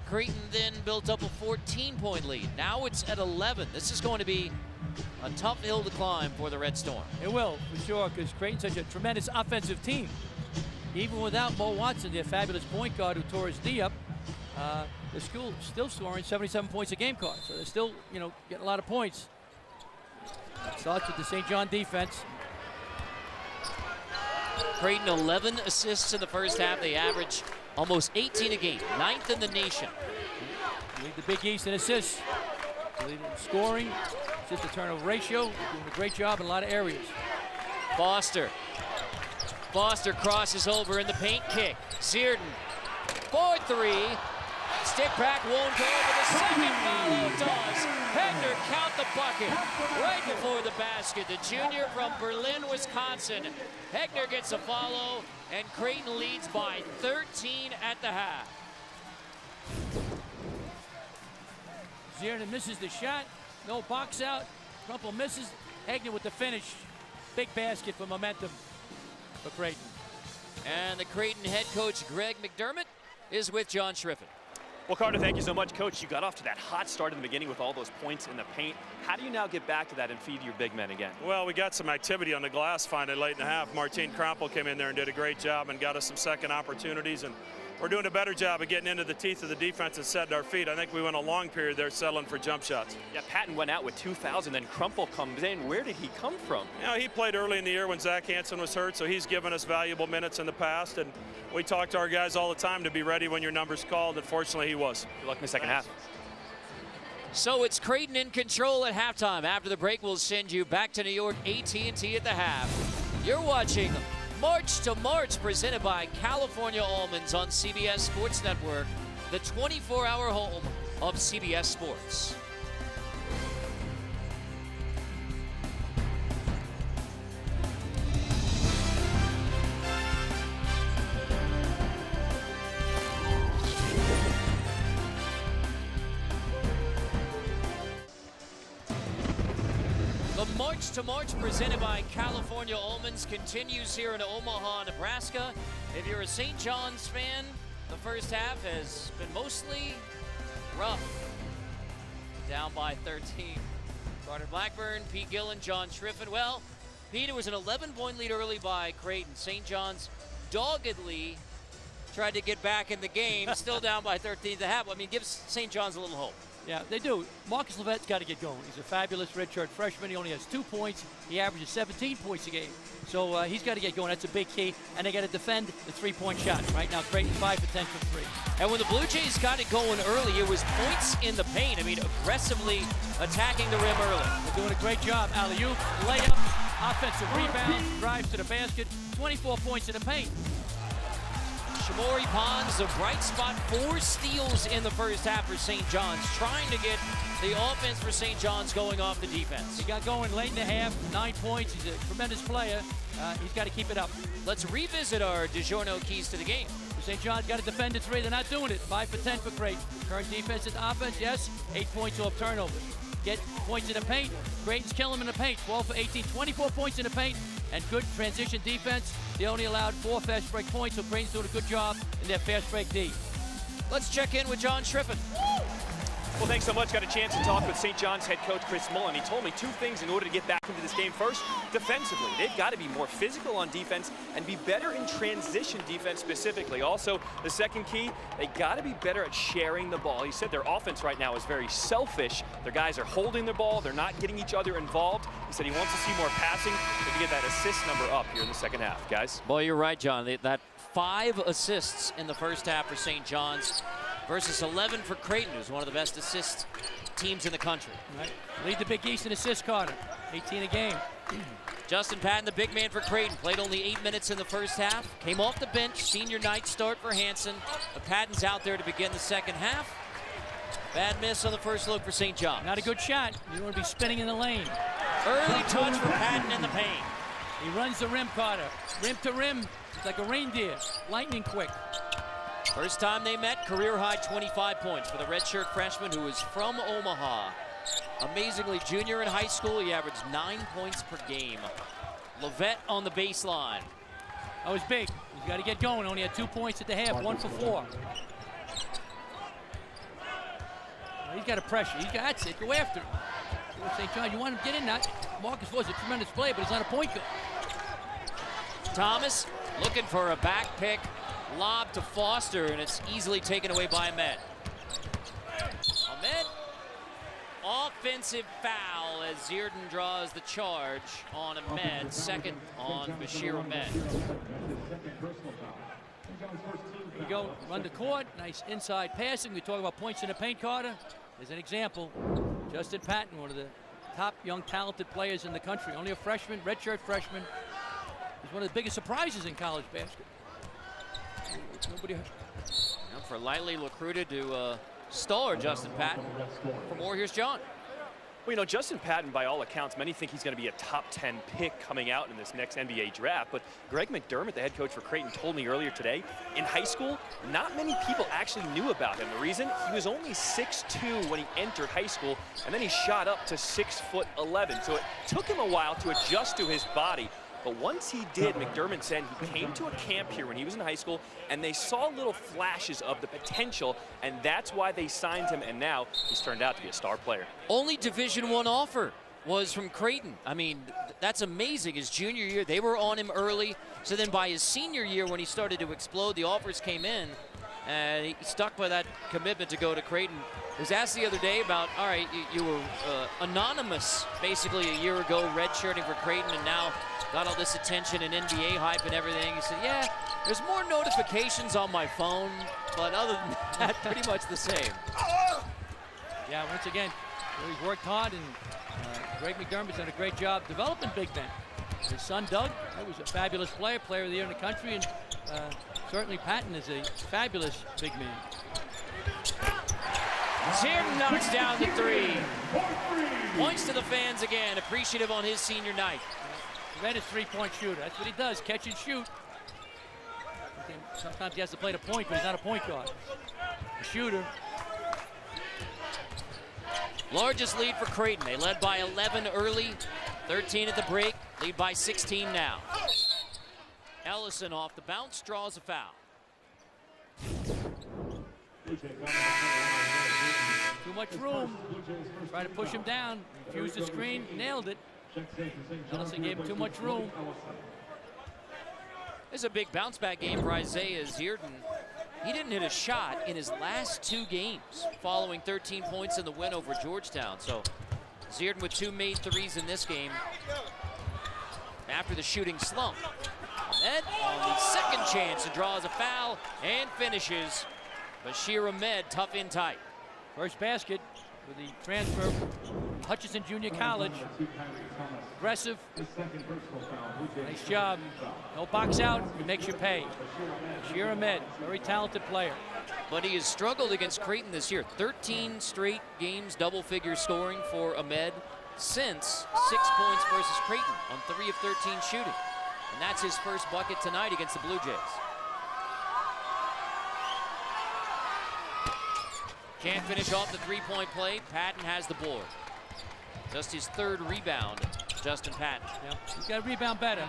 [SPEAKER 1] Creighton then built up a 14-point lead. Now it's at 11. This is going to be a tough hill to climb for the Red Storm.
[SPEAKER 3] It will, for sure, because Creighton's such a tremendous offensive team. Even without Mo Watson, their fabulous point guard who tore his knee up, the school still scoring 77 points a game card. So they're still, getting a lot of points. Starts with the St. John defense.
[SPEAKER 1] Creighton 11 assists in the first half. They average almost 18 a game, 9th in the nation.
[SPEAKER 3] Lead the Big East in assists. Lead in scoring, assist to turnover ratio. Doing a great job in a lot of areas.
[SPEAKER 1] Foster crosses over in the paint kick. Zierden, 4-3. Stick back won't go, but the second follow does. Hegner count the bucket right before the basket. The junior from Berlin, Wisconsin. Hegner gets a follow, and Creighton leads by 13 at the half.
[SPEAKER 3] Zierden misses the shot. No box out. Crumple misses. Hegner with the finish. Big basket for momentum for Creighton.
[SPEAKER 1] And the Creighton head coach, Greg McDermott, is with John Schriffen.
[SPEAKER 5] Well, Carter, thank you so much. Coach, you got off to that hot start in the beginning with all those points in the paint. How do you now get back to that and feed your big men again?
[SPEAKER 8] Well, we got some activity on the glass finally late in the half. Martine Krampel came in there and did a great job and got us some second opportunities. And we're doing a better job of getting into the teeth of the defense and setting our feet. I think we went a long period there settling for jump shots.
[SPEAKER 5] Yeah, Patton went out with 2 fouls, and then Krampel comes in. Where did he come from?
[SPEAKER 8] He played early in the year when Zach Hansen was hurt, so he's given us valuable minutes in the past. And we talk to our guys all the time to be ready when your number's called, and fortunately he was.
[SPEAKER 5] Good luck in the second half.
[SPEAKER 1] So it's Creighton in control at halftime. After the break, we'll send you back to New York, AT&T at the half. You're watching March to March, presented by California Almonds on CBS Sports Network, the 24-hour home of CBS Sports. The March to March, presented by California Almonds, continues here in Omaha, Nebraska. If you're a St. John's fan, the first half has been mostly rough. Down by 13. Carter Blackburn, Pete Gillen, John Schriffen. Well, Pete, it was an 11-point lead early by Creighton. St. John's doggedly tried to get back in the game, still down by 13 at the half. I mean, gives St. John's a little hope.
[SPEAKER 3] Yeah, they do. Marcus Levette's got to get going. He's a fabulous redshirt freshman. He only has 2 points. He averages 17 points a game. So he's got to get going. That's a big key. And they got to defend the 3-point shot. Right now, Creighton 5 for 10 from 3.
[SPEAKER 1] And when the Blue Jays got it going early, it was points in the paint. I mean, aggressively attacking the rim early.
[SPEAKER 3] They're doing a great job. Alley-oop, layup, offensive rebound, drives to the basket. 24 points in the paint.
[SPEAKER 1] Shamori Pons, the bright spot, 4 steals in the first half for St. John's, trying to get the offense for St. John's going off the defense.
[SPEAKER 3] He got going late in the half, 9 points. He's a tremendous player. He's got to keep it up.
[SPEAKER 1] Let's revisit our DiGiorno keys to the game.
[SPEAKER 3] St. John's got to defend the 3. They're not doing it. 5 for 10 for Creighton. Current defense and offense, yes. 8 points off turnovers. Get points in the paint. Creighton's killing them in the paint. 12 for 18, 24 points in the paint. And good transition defense. They only allowed 4 fast break points, so Creighton's doing a good job in their fast break D.
[SPEAKER 1] Let's check in with John Schriffen.
[SPEAKER 5] Well, thanks so much. Got a chance to talk with St. John's head coach Chris Mullen. He told me 2 things in order to get back into this game. First, defensively, they've got to be more physical on defense and be better in transition defense specifically. Also, the second key, they got to be better at sharing the ball. He said their offense right now is very selfish. Their guys are holding the ball. They're not getting each other involved. He said he wants to see more passing to get that assist number up here in the second half, guys.
[SPEAKER 1] Well, you're right, John. That 5 assists in the first half for St. John's versus 11 for Creighton, who's one of the best assist teams in the country.
[SPEAKER 3] Right. Lead the Big East in assists, Carter. 18 a game.
[SPEAKER 1] Justin Patton, the big man for Creighton, played only 8 minutes in the first half. Came off the bench, senior night start for Hansen. But Patton's out there to begin the second half. Bad miss on the first look for St. John's.
[SPEAKER 3] Not a good shot. You want to be spinning in the lane.
[SPEAKER 1] Early touch for Patton in the paint.
[SPEAKER 3] He runs the rim, Carter. Rim to rim. It's like a reindeer. Lightning quick.
[SPEAKER 1] First time they met, career-high 25 points for the redshirt freshman who is from Omaha. Amazingly, junior in high school, he averaged 9 points per game. Levette on the baseline.
[SPEAKER 3] That was big. He's got to get going. Only had 2 points at the half, 1 for 4. He's got to pressure. That's it. Go after him. St. John, you want him to get in that. Marcus was a tremendous player, but he's not a point guard.
[SPEAKER 1] Thomas looking for a back pick. Lob to Foster, and it's easily taken away by Ahmed. Ahmed, offensive foul as Zierden draws the charge on Ahmed. Second on Bashir Ahmed.
[SPEAKER 3] Here you go, run the court, nice inside passing. We talk about points in the paint, Carter. There's an example. Justin Patton, one of the top young talented players in the country. Only a freshman, redshirt freshman. He's one of the biggest surprises in college basketball. Nobody.
[SPEAKER 1] Now for lightly recruited to star Justin Patton. For more, here's John.
[SPEAKER 5] Well, you know, Justin Patton, by all accounts, many think he's going to be a top 10 pick coming out in this next NBA draft. But Greg McDermott, the head coach for Creighton, told me earlier today, in high school, not many people actually knew about him. The reason? He was only 6'2" when he entered high school, and then he shot up to 6'11". So it took him a while to adjust to his body. But once he did, McDermott said he came to a camp here when he was in high school, and they saw little flashes of the potential, and that's why they signed him, and now he's turned out to be a star player.
[SPEAKER 1] Only Division I offer was from Creighton. I mean, that's amazing. His junior year, they were on him early. So then by his senior year, when he started to explode, the offers came in, and he stuck by that commitment to go to Creighton. He was asked the other day about, all right, you were anonymous basically a year ago, redshirting for Creighton, and now got all this attention and NBA hype and everything. He said, yeah, there's more notifications on my phone, but other than that, pretty much the same.
[SPEAKER 3] Yeah, once again, he's worked hard, and Greg McDermott's done a great job developing big men. His son, Doug, he was a fabulous player of the year in the country, and certainly Patton is a fabulous big man.
[SPEAKER 1] Zierden knocks down the three. Points to the fans again, appreciative on his senior night.
[SPEAKER 3] Red is three-point shooter. That's what he does, catch and shoot. Sometimes he has to play the point, but he's not a point guard. A shooter.
[SPEAKER 1] Largest lead for Creighton. They led by 11 early, 13 at the break, lead by 16 now. Ellison off the bounce, draws a foul.
[SPEAKER 3] Too much room. Try to push him down. Refused the screen, nailed it. Ellison gave him too much room.
[SPEAKER 1] This is a big bounce back game for Isaiah Zierden. He didn't hit a shot in his last 2 games following 13 points in the win over Georgetown. So Zierden with 2 made threes in this game after the shooting slump. Ahmed on the second chance and draws a foul and finishes. Bashir Ahmed tough in tight.
[SPEAKER 3] First basket for the transfer from Hutchinson Junior College. Aggressive. Nice job. No box out, he makes you pay. Bashir Ahmed, very talented player.
[SPEAKER 1] But he has struggled against Creighton this year. 13 straight games, double-figure scoring for Ahmed since 6 points versus Creighton on 3 of 13 shooting. And that's his first bucket tonight against the Blue Jays. Can't finish off the three-point play. Patton has the board. Just his 3rd rebound, Justin Patton.
[SPEAKER 3] Yep. He's got to rebound better.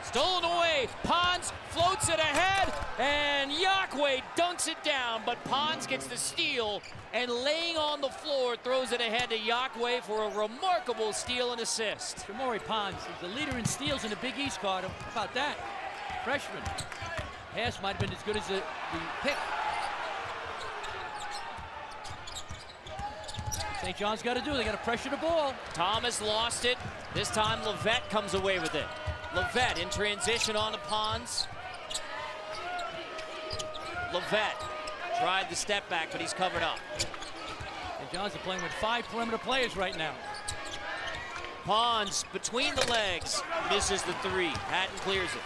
[SPEAKER 1] Stolen away. Pons floats it ahead, and Yaqua dunks it down, but Pons gets the steal, and laying on the floor throws it ahead to Yaqua for a remarkable steal and assist.
[SPEAKER 3] Shamori Pons is the leader in steals in the Big East, Carter. How about that? Freshman. Pass might have been as good as the pick. St. John's got to do. They got to pressure the ball.
[SPEAKER 1] Thomas lost it. This time Levette comes away with it. Levette in transition on to Pons. Levette tried the step back, but he's covered up.
[SPEAKER 3] St. John's are playing with 5 perimeter players right now.
[SPEAKER 1] Pons between the legs misses the 3. Patton clears it.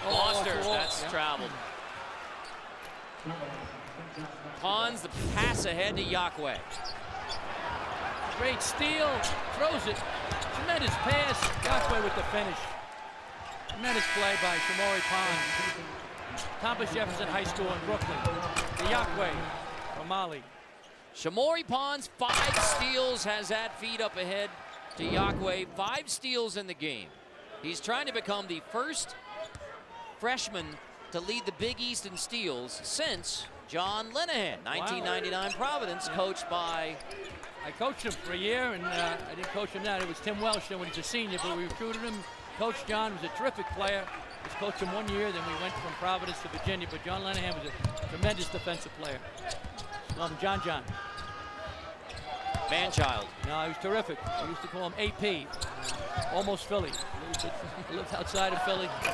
[SPEAKER 1] Foster, that's traveled. Pons, the pass ahead to Yaqua.
[SPEAKER 3] Great steal, throws it. Tremendous pass. Yaqua with the finish. Tremendous play by Shamori Pond. Thomas Jefferson High School in Brooklyn. The Yaqua from Mali.
[SPEAKER 1] Shamori Pond's 5 steals has that feed up ahead to Yaqua. 5 steals in the game. He's trying to become the first freshman to lead the Big East in steals since John Linehan, 1999 Providence, coached by...
[SPEAKER 3] I coached him for a year, and I didn't coach him now. It was Tim Welsh then when he's a senior, but we recruited him. Coach John was a terrific player. Just coached him 1 year, then we went from Providence to Virginia, but John Linehan was a tremendous defensive player. Love him, John.
[SPEAKER 1] Man-child.
[SPEAKER 3] No, he was terrific. We used to call him AP, almost Philly. He lived outside of Philly, so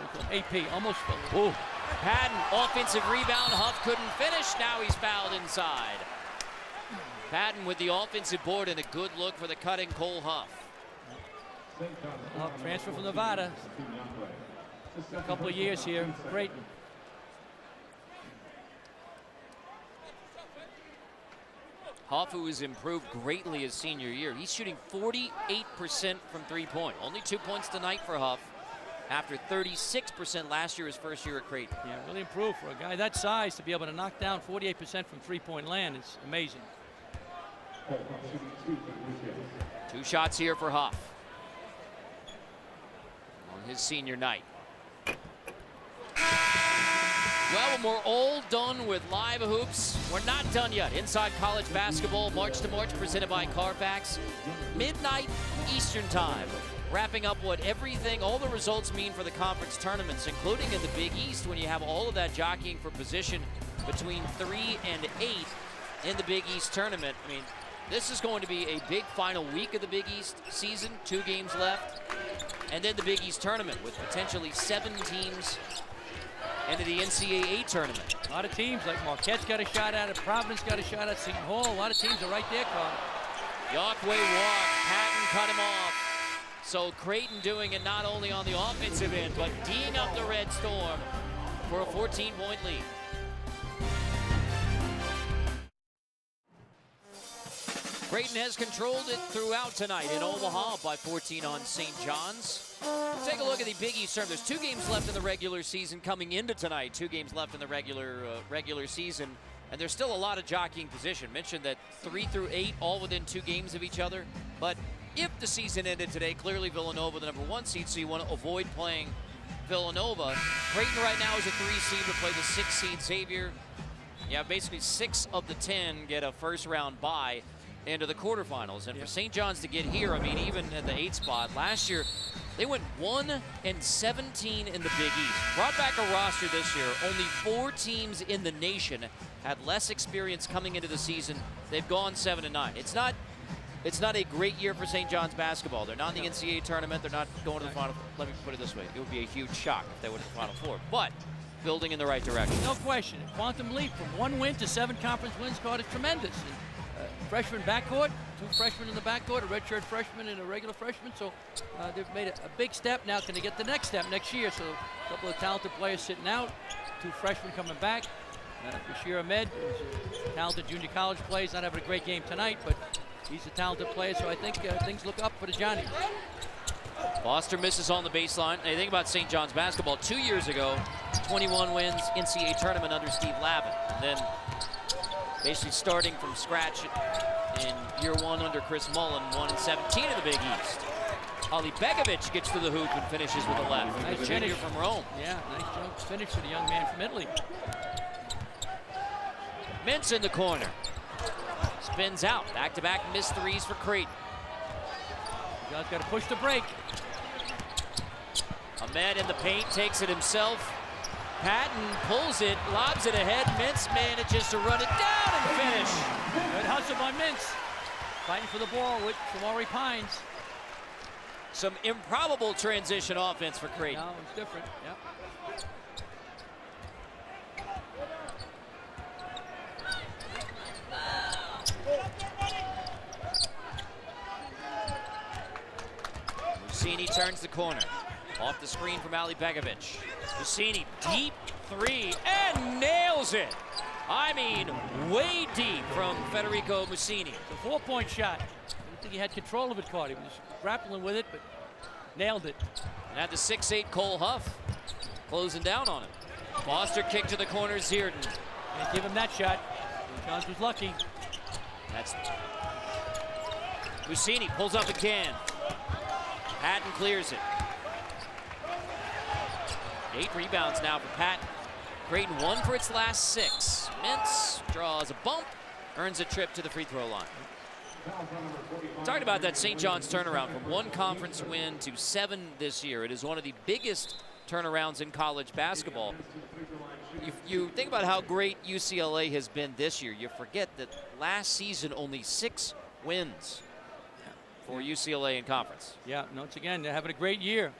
[SPEAKER 3] we call him AP, almost Philly.
[SPEAKER 1] Ooh. Patton, offensive rebound. Huff couldn't finish. Now he's fouled inside. Patton with the offensive board and a good look for the cutting Cole Huff.
[SPEAKER 3] Transfer from Nevada. A couple of years here, Creighton.
[SPEAKER 1] Huff, who has improved greatly his senior year. He's shooting 48% from three-point. Only 2 points tonight for Huff after 36% last year, his first year at Creighton.
[SPEAKER 3] Yeah, really improved for a guy that size to be able to knock down 48% from three-point land. It's amazing.
[SPEAKER 1] 2 shots here for Huff on his senior night. Well, we're all done with live hoops. We're not done yet. Inside College Basketball, March to March, presented by Carfax. Midnight Eastern Time. Wrapping up what everything, all the results mean for the conference tournaments, including in the Big East when you have all of that jockeying for position between 3 and 8 in the Big East tournament. I mean, this is going to be a big final week of the Big East season, 2 games left, and then the Big East tournament with potentially 7 teams into the NCAA tournament.
[SPEAKER 3] A lot of teams, like Marquette's got a shot at it, Providence got a shot at Seton Hall. A lot of teams are right there, Carl.
[SPEAKER 1] Yaqua walked, Patton cut him off. So Creighton doing it not only on the offensive end, but D'ing up the Red Storm for a 14-point lead. Creighton has controlled it throughout tonight in Omaha by 14 on St. John's. Take a look at the Big East tournament. There's 2 games left in the regular season coming into tonight. 2 games left in the regular season. And there's still a lot of jockeying position. Mentioned that 3 through 8 all within 2 games of each other. But if the season ended today, clearly Villanova the #1 seed, so you want to avoid playing Villanova. Creighton right now is a 3 seed to play the 6 seed Xavier. Yeah, basically 6 of the 10 get a first-round bye into the quarterfinals. And for St. John's to get here, I mean, even at the 8 spot, last year they went 1-17 in the Big East. Brought back a roster this year. Only 4 teams in the nation had less experience coming into the season. They've gone 7-9. It's not a great year for St. John's basketball. They're not in the NCAA tournament. They're not going to the Final. Let me put it this way: it would be a huge shock if they went to the Final Four. But building in the right direction.
[SPEAKER 3] No question. A quantum leap from 1 win to 7 conference wins, Carter, is tremendous. And, freshman backcourt, 2 freshmen in the backcourt, a redshirt freshman and a regular freshman. So they've made a big step. Now can they get the next step next year? So a couple of talented players sitting out, 2 freshmen coming back. Bashir Ahmed, who's a talented junior college player. He's not having a great game tonight, but he's a talented player. So I think things look up for the Johnnies.
[SPEAKER 1] Foster misses on the baseline. And you think about St. John's basketball 2 years ago, 21 wins, NCAA tournament under Steve Lavin. And then basically starting from scratch in year 1 under Chris Mullen, 1-17 in the Big East. Ali Begovic gets to the hoop and finishes with a left.
[SPEAKER 3] Nice
[SPEAKER 1] junior from Rome.
[SPEAKER 3] Yeah, nice finish for the young man from Italy.
[SPEAKER 1] Mintz in the corner. Spins out. Back-to-back missed 3s for Creighton.
[SPEAKER 3] John's got to push the break.
[SPEAKER 1] Ahmed in the paint, takes it himself. Patton pulls it, lobs it ahead. Mintz manages to run it down and finish.
[SPEAKER 3] Good hustle by Mintz. Fighting for the ball with Shamori Pines.
[SPEAKER 1] Some improbable transition offense for Creighton.
[SPEAKER 3] No, it's different. Yep.
[SPEAKER 1] Mussini turns the corner. Off the screen from Ali Begovic. Mussini, deep 3, and nails it. I mean, way deep from Federico Mussini.
[SPEAKER 3] It's a 4-point shot. think he had control of it, Carter. He was grappling with it, but nailed it.
[SPEAKER 1] And at the 6'8", Cole Huff closing down on him. Foster kick to the corner, Zierden.
[SPEAKER 3] Can't give him that shot. Johns was lucky.
[SPEAKER 1] That's Lucini pulls up again. Patton clears it. 8 rebounds now for Patton. Creighton 1 for its last 6. Mintz draws a bump, earns a trip to the free throw line. Talking about that St. John's turnaround from 1 conference win to 7 this year. It is one of the biggest turnarounds in college basketball. You think about how great UCLA has been this year. You forget that last season only 6 wins for UCLA in conference.
[SPEAKER 3] Yeah, once again, they're having a great year.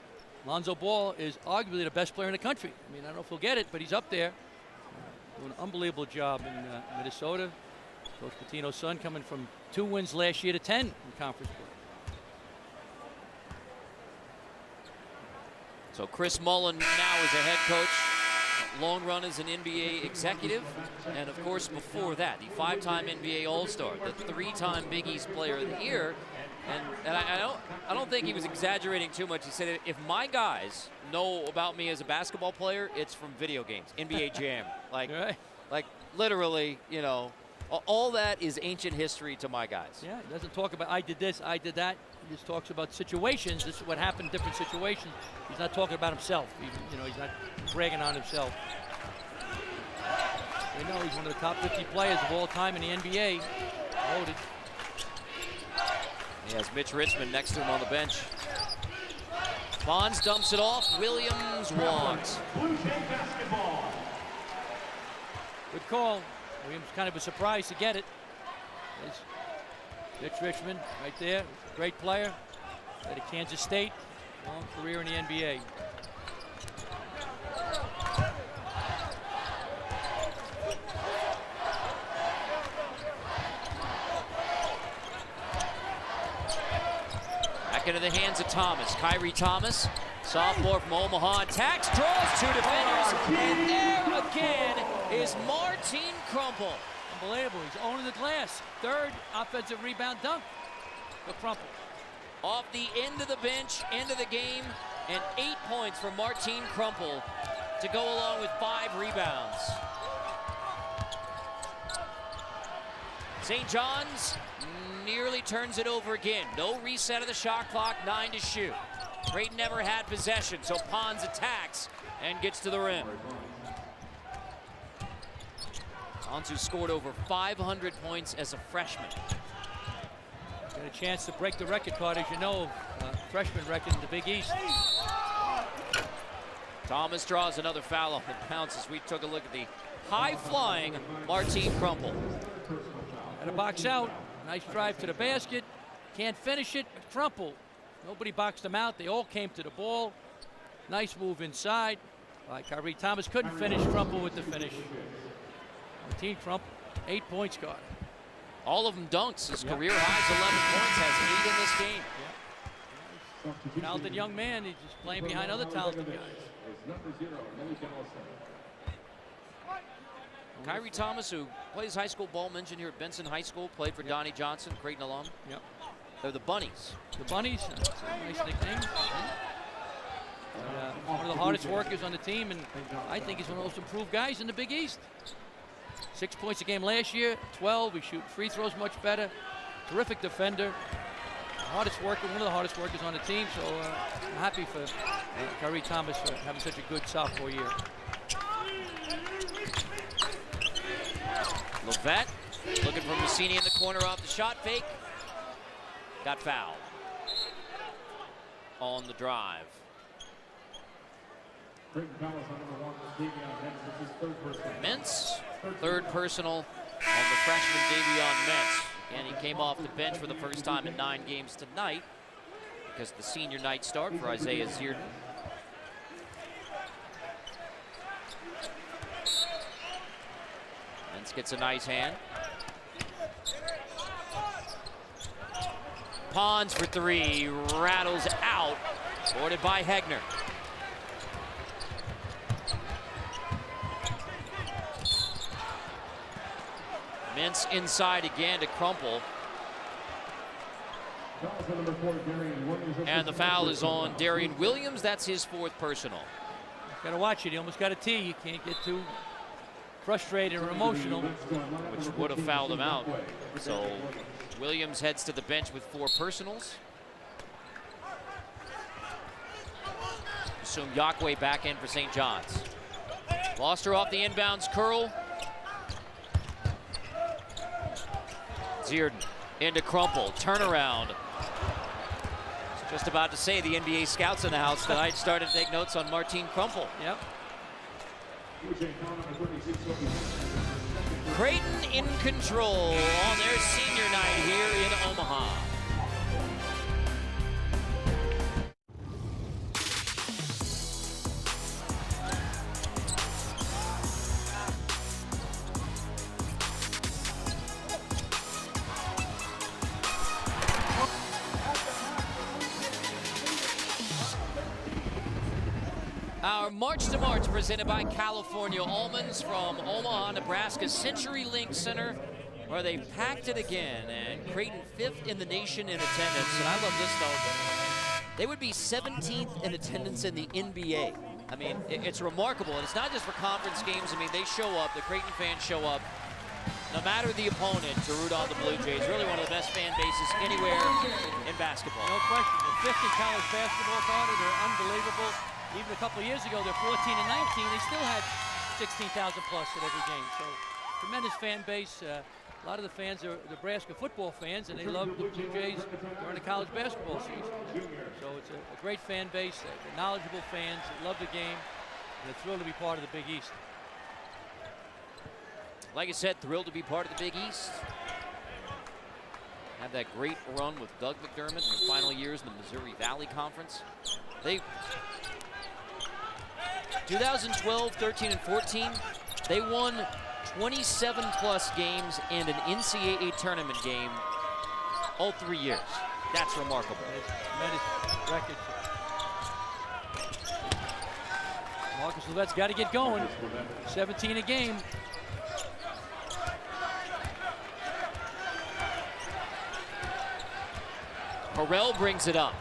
[SPEAKER 3] Lonzo Ball is arguably the best player in the country. I mean, I don't know if he'll get it, but he's up there. Doing an unbelievable job in Minnesota. Coach Pitino's son coming from 2 wins last year to 10 in conference play.
[SPEAKER 1] So Chris Mullen now is a head coach. Long run as an NBA executive, and of course before that, the 5-time NBA All-Star, the 3-time Big East Player of the Year. And I don't think he was exaggerating too much. He said, if my guys know about me as a basketball player, it's from video games, NBA Jam. Like literally, you know, all that is ancient history to my guys.
[SPEAKER 3] Yeah, he doesn't talk about I did this, I did that. He just talks about situations. This is what happened in different situations. He's not talking about himself. He's not bragging on himself. We know he's one of the top 50 players of all time in the NBA. Loaded.
[SPEAKER 1] He has Mitch Richmond next to him on the bench. Bonds dumps it off. Williams walks.
[SPEAKER 3] Good call. Williams kind of a surprise to get it. There's Mitch Richmond right there. Great player. Played at Kansas State. Long career in the NBA.
[SPEAKER 1] Back into the hands of Thomas. Kyrie Thomas, sophomore from Omaha, attacks, draws 2 defenders, and there again is Martin Crumple.
[SPEAKER 3] Unbelievable. He's owning the glass. 3rd offensive rebound dunk for Crumple.
[SPEAKER 1] Off the end of the bench, end of the game, and 8 points for Martin Crumple to go along with 5 rebounds. St. John's nearly turns it over again. No reset of the shot clock, 9 to shoot. Creighton never had possession, so Pons attacks and gets to the rim. Pons, who scored over 500 points as a freshman.
[SPEAKER 3] Got a chance to break the record card, as you know, freshman record in the Big East.
[SPEAKER 1] Thomas draws another foul off the bounce as we took a look at the high-flying Martin Crumple.
[SPEAKER 3] Got to box out. Nice drive to the basket. Can't finish it, but Crumple. Nobody boxed him out. They all came to the ball. Nice move inside. Kyrie Thomas couldn't finish. Crumple with the finish. Martin Crumple, 8 points, Carter.
[SPEAKER 1] All of them dunks. His career highs 11 points, has 8 in this game.
[SPEAKER 3] Talented young man. He's just playing behind other talented guys.
[SPEAKER 1] Kyrie Thomas, who plays high school ball mentioned here at Benson High School, played for Donnie Johnson, Creighton alum.
[SPEAKER 3] Yep.
[SPEAKER 1] They're the Bunnies.
[SPEAKER 3] The Bunnies, that's a nice nickname. One of the hardest workers on the team, and I think he's one of the most improved guys in the Big East. 6 points a game last year, 12. He shoots free throws much better. Terrific defender. Hardest worker, one of the hardest workers on the team. So I'm happy for Kyrie Thomas for having such a good sophomore year.
[SPEAKER 1] Levette looking for Mussini in the corner off the shot fake. Got fouled on the drive. Mintz, 3rd personal on the freshman Davion Mintz. And he came off the bench for the first time in 9 games tonight because the senior night start for Isaiah Zierden. Mintz gets a nice hand. Pons for 3, rattles out, boarded by Hegner. Mintz inside again to Crumple. And the foul is on Darian Williams. That's his 4th personal.
[SPEAKER 3] Got to watch it. He almost got a tee. You can't get too frustrated or emotional.
[SPEAKER 1] Which would have fouled him out. So Williams heads to the bench with 4 personals. Assume Yaqui back in for St. John's. Foster off the inbounds curl. Zierden into Crumple. Turnaround. Just about to say the NBA scouts in the house tonight started to take notes on Martin Crumple.
[SPEAKER 3] Yep.
[SPEAKER 1] Creighton in control on their senior night here in Omaha. Our March to March presented by California Almonds from Omaha, Nebraska CenturyLink Center, where they packed it again. And Creighton 5th in the nation in attendance. And I love this though. They would be 17th in attendance in the NBA. I mean, it's remarkable. And it's not just for conference games. I mean, they show up, the Creighton fans show up, no matter the opponent, to root on the Blue Jays. Really one of the best fan bases anywhere in basketball.
[SPEAKER 3] No question. The 5th in college basketball, Carter, they're unbelievable. Even a couple of years ago, they're 14 and 19. They still had 16,000 plus at every game. So tremendous fan base. A lot of the fans are Nebraska football fans, and they love the Blue Jays during the college basketball season. So it's a great fan base. They're knowledgeable fans. They love the game. And they're thrilled to be part of the Big East.
[SPEAKER 1] Like I said, thrilled to be part of the Big East. Had that great run with Doug McDermott in the final years in the Missouri Valley Conference. They 2012, 13, and 14, they won 27 plus games and an NCAA tournament game all 3 years. That's remarkable.
[SPEAKER 3] Tremendous record. Marcus Levette's got to get going. 17 a game.
[SPEAKER 1] Harrell brings it up.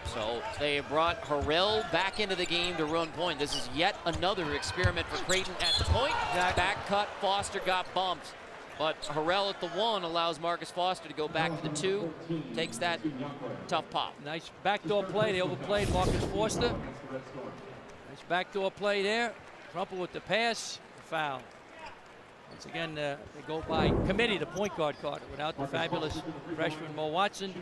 [SPEAKER 1] So they brought Harrell back into the game to run point. This is yet another experiment for Creighton at the point. Back cut, Foster got bumped. But Harrell at the 1 allows Marcus Foster to go back to the 2. Takes that tough pop.
[SPEAKER 3] Nice backdoor play. They overplayed Marcus Foster. Nice backdoor play there. Crumple with the pass. Foul. Once again, they go by committee, the point guard, Carter. Without the fabulous freshman Mo Watson,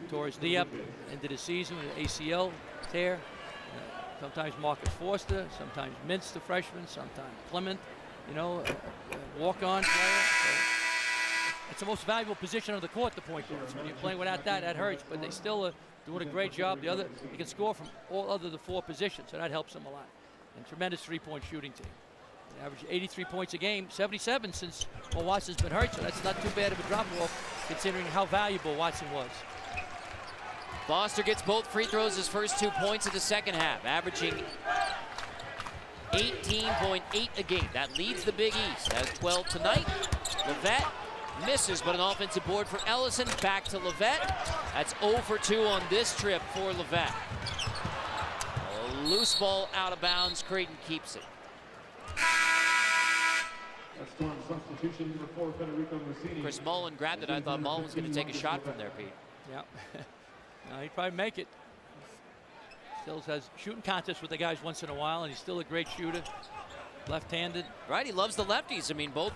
[SPEAKER 3] tore his knee up into the season with an ACL tear. Sometimes Marcus Foster, sometimes Mintz, the freshman, sometimes Clement, you know, a walk-on player. So it's the most valuable position on the court, the point guard. So when you're playing without that, that hurts. But they still are doing a great job. They can score from all other the 4 positions, so that helps them a lot. And tremendous three-point shooting team. They average 83 points a game, 77 since Watson's been hurt, so that's not too bad of a drop-off considering how valuable Watson was.
[SPEAKER 1] Foster gets both free throws, his first 2 points of the second half, averaging 18.8 a game. That leads the Big East. Has 12 tonight. Levette misses, but an offensive board for Ellison. Back to Levette. That's 0 for 2 on this trip for Levette. A loose ball out of bounds. Creighton keeps it. Chris Mullen grabbed it. I thought Mullen was going to take a shot from there, Pete.
[SPEAKER 3] Yeah. No, he'd probably make it. Still has shooting contests with the guys once in a while, and he's still a great shooter. Left-handed.
[SPEAKER 1] Right, he loves the lefties. I mean, both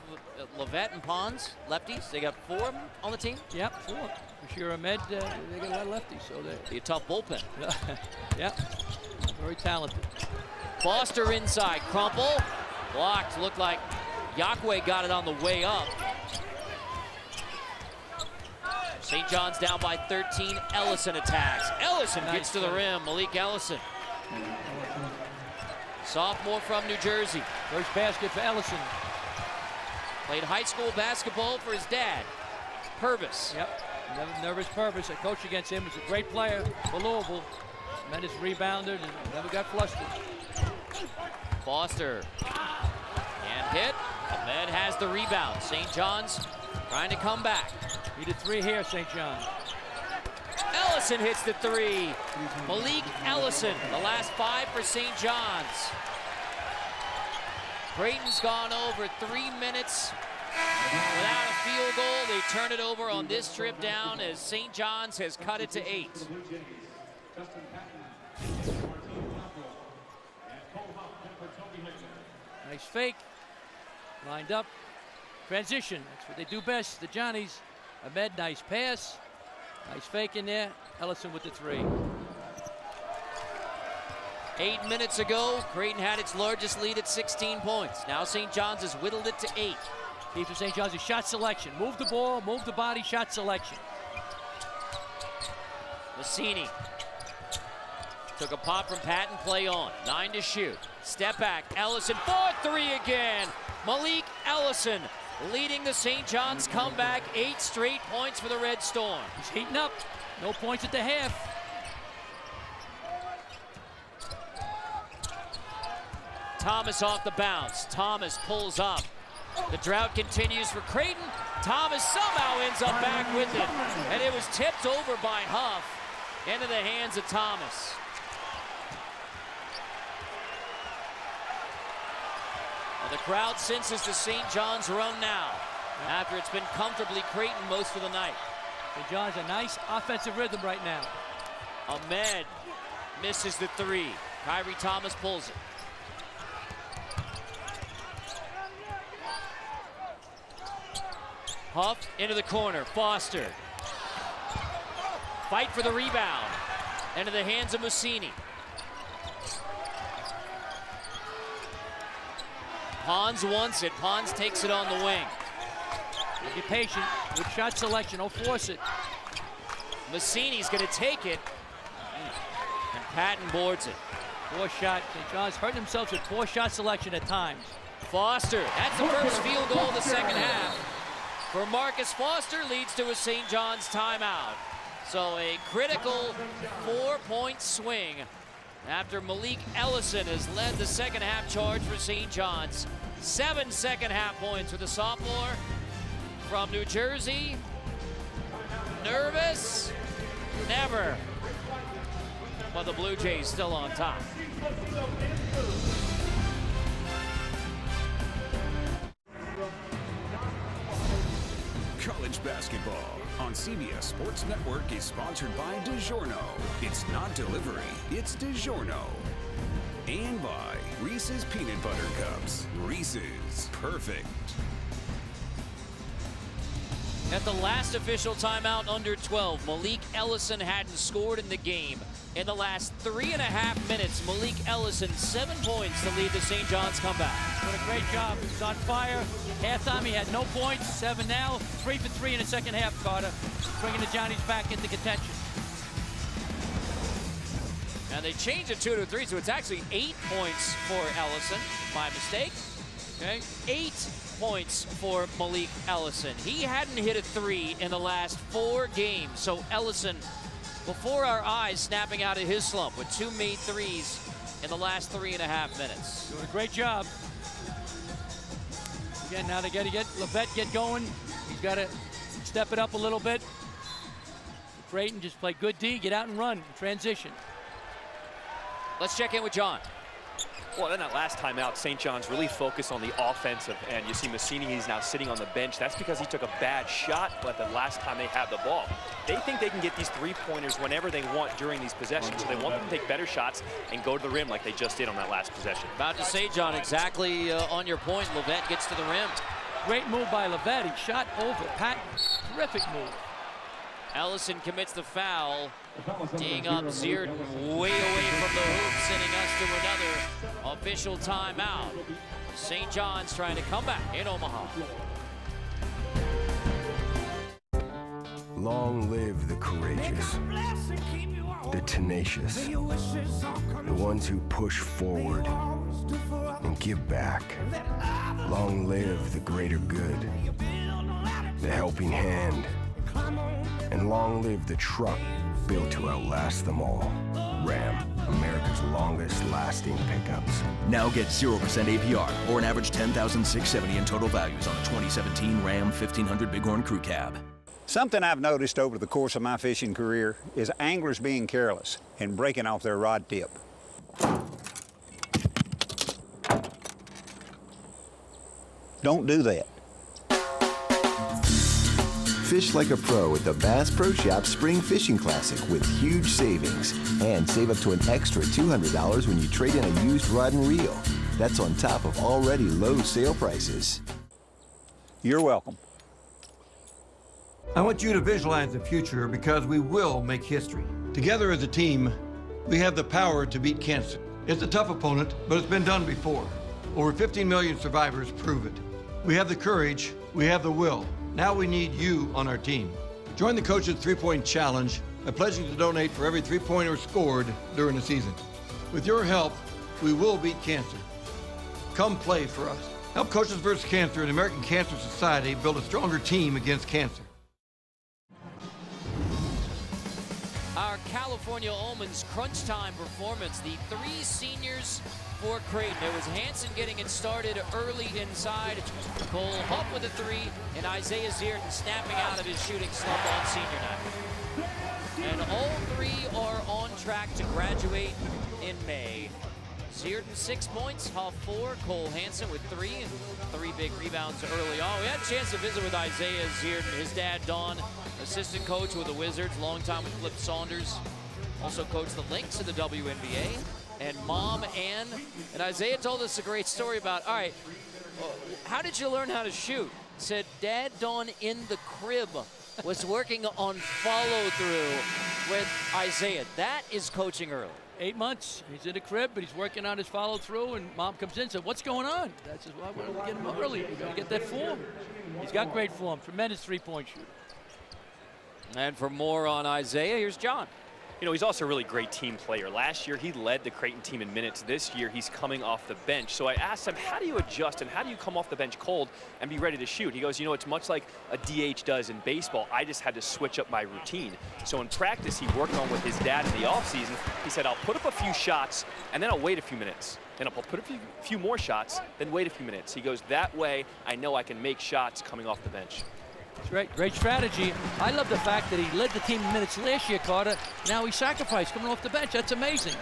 [SPEAKER 1] Levette and Pons, lefties. They got 4 of them on the team?
[SPEAKER 3] Yep, 4. Bashir Ahmed, they got a lot of lefties. So
[SPEAKER 1] be a tough bullpen.
[SPEAKER 3] Yep, very talented.
[SPEAKER 1] Foster inside, Crumple. Blocked, looked like Yaqui got it on the way up. St. John's down by 13. Ellison attacks. Ellison gets to the rim. Malik Ellison. Sophomore from New Jersey.
[SPEAKER 3] First basket for Ellison.
[SPEAKER 1] Played high school basketball for his dad, Purvis.
[SPEAKER 3] Yep, nervous Purvis. I coached against him. He's a great player for Louisville. Tremendous rebounder and never got flustered.
[SPEAKER 1] Foster. And hit. Ahmed has the rebound. St. John's trying to come back.
[SPEAKER 3] Need a 3 here, St. John.
[SPEAKER 1] Ellison hits the three. Malik Ellison, the last 5 for St. John's. Creighton's gone over 3 minutes without a field goal. They turn it over on this trip down as St. John's has cut it to 8.
[SPEAKER 3] Nice fake. Lined up. Transition. That's what they do best. The Johnnies. Ahmed, nice pass. Nice fake in there. Ellison with the three.
[SPEAKER 1] 8 minutes ago, Creighton had its largest lead at 16 points. Now St. John's has whittled it to 8.
[SPEAKER 3] Key for St. John's is shot selection. Move the ball, move the body, shot selection.
[SPEAKER 1] Massini took a pop from Patton, play on. 9 to shoot. Step back, Ellison, 4-3 again. Malik Ellison leading the St. John's comeback. 8 straight points for the Red Storm.
[SPEAKER 3] He's heating up. No points at the half.
[SPEAKER 1] Thomas off the bounce. Thomas pulls up. The drought continues for Creighton. Thomas somehow ends up back with it. And it was tipped over by Huff into the hands of Thomas. Well, the crowd senses the St. John's run now after it's been comfortably Creighton most of the night.
[SPEAKER 3] St. John's a nice offensive rhythm right now.
[SPEAKER 1] Ahmed misses the three. Kyrie Thomas pulls it. Huff into the corner. Foster. Fight for the rebound. Into the hands of Massini. Pons wants it. Pons takes it on the wing.
[SPEAKER 3] Be patient with shot selection. Don't force it.
[SPEAKER 1] Massini's going to take it. And Patton boards it.
[SPEAKER 3] Poor shot. St. John's hurting themselves with poor shot selection at times.
[SPEAKER 1] Foster. That's the first field goal of the second half. For Marcus Foster leads to a St. John's timeout. So a critical 4-point swing after Malik Ellison has led the second half charge for St. John's. 7 second half points for the sophomore from New Jersey. Nervous? Never. But the Blue Jays still on top.
[SPEAKER 6] College basketball on CBS Sports Network is sponsored by DiGiorno. It's not delivery, it's DiGiorno. And by Reese's Peanut Butter Cups. Reese's, perfect.
[SPEAKER 1] At the last official timeout under 12, Malik Ellison hadn't scored in the game. In the last 3.5 minutes, Malik Ellison 7 points to lead the St. John's comeback.
[SPEAKER 3] What a great job. He was on fire. Halftime, he had no points. 7 now. 3 for 3 in the second half, Carter. Bringing the Johnnies back into contention.
[SPEAKER 1] And they changed it 2 to 3, so it's actually 8 points for Ellison. My mistake. Okay. 8 points for Malik Ellison. He hadn't hit a 3 in the last 4 games. So Ellison, before our eyes, snapping out of his slump with 2 made threes in the last 3.5 minutes.
[SPEAKER 3] Doing a great job. Again, now they got to get Levette get going. He's got to step it up a little bit. Creighton just play good D, get out and run, transition.
[SPEAKER 1] Let's check in with John.
[SPEAKER 5] Well, in that last time out, St. John's really focused on the offensive end. You see Massini, he's now sitting on the bench. That's because he took a bad shot but the last time they had the ball. They think they can get these three-pointers whenever they want during these possessions, so they want them to take better shots and go to the rim like they just did on that last possession.
[SPEAKER 1] About to say, John, exactly on your point. Levette gets to the rim.
[SPEAKER 3] Great move by Levette. He shot over Patton. Terrific move.
[SPEAKER 1] Ellison commits the foul. D'ing up Zierden way away from the hoop, sending us to another official timeout. St. John's trying to come back in Omaha.
[SPEAKER 9] Long live the courageous, the tenacious, the ones who push forward and give back. Long live the greater good, the helping hand, and long live the truck built to outlast them all. Ram, America's longest lasting pickups.
[SPEAKER 10] Now get 0% APR or an average $10,670 in total values on the 2017 Ram 1500 Bighorn Crew Cab.
[SPEAKER 11] Something I've noticed over the course of my fishing career is anglers being careless and breaking off their rod tip. Don't do that.
[SPEAKER 9] Fish like a pro at the Bass Pro Shop Spring Fishing Classic with huge savings. And save up to an extra $200 when you trade in a used rod and reel. That's on top of already low sale prices.
[SPEAKER 11] You're welcome.
[SPEAKER 12] I want you to visualize the future because we will make history. Together as a team, we have the power to beat cancer. It's a tough opponent, but it's been done before. Over 15 million survivors prove it. We have the courage, we have the will. Now we need you on our team. Join the Coach's 3-Point Challenge by pledging to donate for every 3-pointer scored during the season. With your help, we will beat cancer. Come play for us. Help Coaches vs. Cancer and the American Cancer Society build a stronger team against cancer.
[SPEAKER 1] Our California Almonds crunch time performance. The 3 seniors for Creighton. It was Hansen getting it started early inside. Cole Huff with a 3, and Isaiah Zierden snapping out of his shooting slump on senior night. And all 3 are on track to graduate in May. Zierden 6 points, Huff 4, Cole Hansen with 3, and 3 big rebounds early on. We had a chance to visit with Isaiah Zierden, his dad Don, assistant coach with the Wizards, long time with Flip Saunders, also coached the Lynx in the WNBA, and mom Ann. And Isaiah told us a great story about, all right, how did you learn how to shoot? Said Dad Don in the crib was working on follow through with Isaiah. That is coaching early.
[SPEAKER 3] 8 months, he's in the crib, but he's working on his follow through, and mom comes in and says, what's going on? Dad says, well, we're getting him early. We gotta get that form. He's got great form, tremendous 3-point shooter.
[SPEAKER 1] And for more on Isaiah, here's John.
[SPEAKER 5] You know, he's also a really great team player. Last year, he led the Creighton team in minutes. This year, he's coming off the bench. So I asked him, how do you adjust and how do you come off the bench cold and be ready to shoot? He goes, you know, it's much like a DH does in baseball. I just had to switch up my routine. So in practice, he worked on with his dad in the offseason. He said, I'll put up a few shots and then I'll wait a few minutes. Then I'll put a few more shots, then wait a few minutes. He goes, that way, I know I can make shots coming off the bench.
[SPEAKER 3] That's right, great strategy. I love the fact that he led the team in minutes last year, Carter. Now he sacrificed coming off the bench. That's amazing.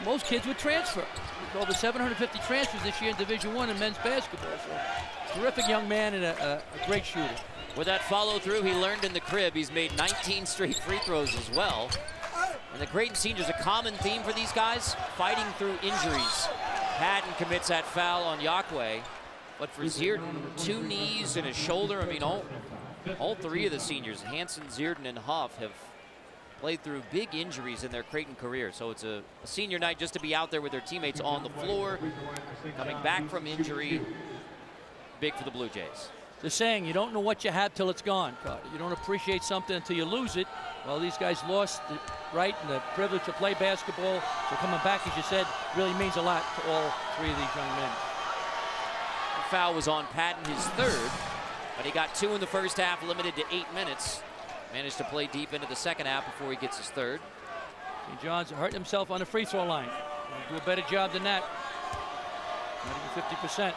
[SPEAKER 3] Most kids would transfer. There's over 750 transfers this year in Division I in men's basketball. So, terrific young man and a great shooter.
[SPEAKER 1] With that follow through he learned in the crib, he's made 19 straight free throws as well. And the Creighton seniors, a common theme for these guys, fighting through injuries. Patton commits that foul on Yakwe. But for Zierden, 2 knees and a shoulder, I mean, all 3 of the seniors, Hansen, Zierden, and Huff, have played through big injuries in their Creighton career. So it's a senior night just to be out there with their teammates on the floor, coming back from injury. Big for the Blue Jays.
[SPEAKER 3] The saying, you don't know what you have till it's gone, Carter. You don't appreciate something until you lose it. Well, these guys lost the right and the privilege to play basketball. So coming back, as you said, really means a lot to all 3 of these young men.
[SPEAKER 1] The foul was on Patton, his 3rd. But he got 2 in the first half, limited to 8 minutes. Managed to play deep into the second half before he gets his 3rd.
[SPEAKER 3] St. John's hurt himself on the free throw line. Do a better job than that. Not even 50%.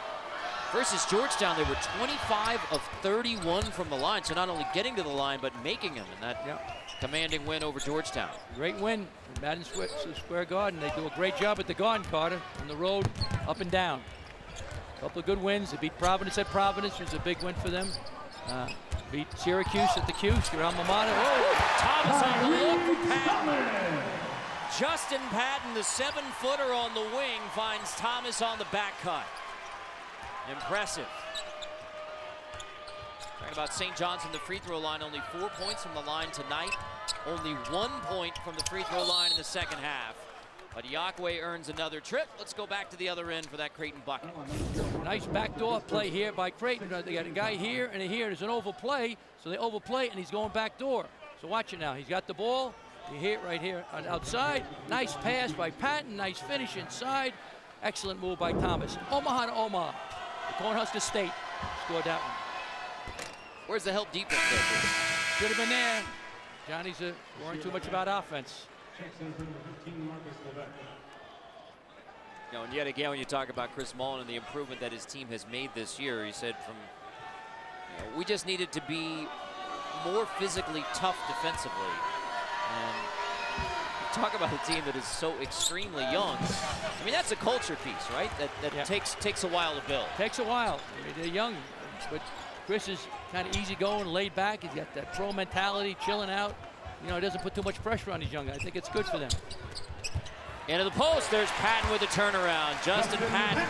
[SPEAKER 1] Versus Georgetown, they were 25 of 31 from the line. So not only getting to the line, but making them in that commanding win over Georgetown.
[SPEAKER 3] Great win in Madison Square Garden. They do a great job at the Garden, Carter, on the road, up and down. Couple of good wins. They beat Providence at Providence, which was a big win for them. Beat Syracuse at the Cuse, your alma mater.
[SPEAKER 1] Thomas on the look for Patton. Justin Patton, the 7-footer on the wing, finds Thomas on the back cut. Impressive. Talking about St. John's from the free throw line, only 4 points from the line tonight. Only 1 point from the free throw line in the second half. But Yakwe earns another trip. Let's go back to the other end for that Creighton bucket.
[SPEAKER 3] Nice backdoor play here by Creighton. They got a guy here and a here. There's an overplay, so they overplay, and he's going backdoor. So watch it now. He's got the ball. You hear it right here on outside. Nice pass by Patton. Nice finish inside. Excellent move by Thomas. Omaha to Omaha. The Cornhusker State scored that one.
[SPEAKER 1] Where's the help defense there?
[SPEAKER 3] Should have been there. Johnny's worrying too much about offense.
[SPEAKER 1] You know, and yet again, when you talk about Chris Mullen and the improvement that his team has made this year, he said we just needed to be more physically tough defensively. And talk about a team that is so extremely young. I mean, that's a culture piece, right? That takes a while to build.
[SPEAKER 3] Takes a while. I mean, they're young, but Chris is kind of easygoing, laid back. He's got that pro mentality, chilling out. You know, he doesn't put too much pressure on these young guys. I think it's good for them.
[SPEAKER 1] Into the post, there's Patton with a turnaround. Justin Patton,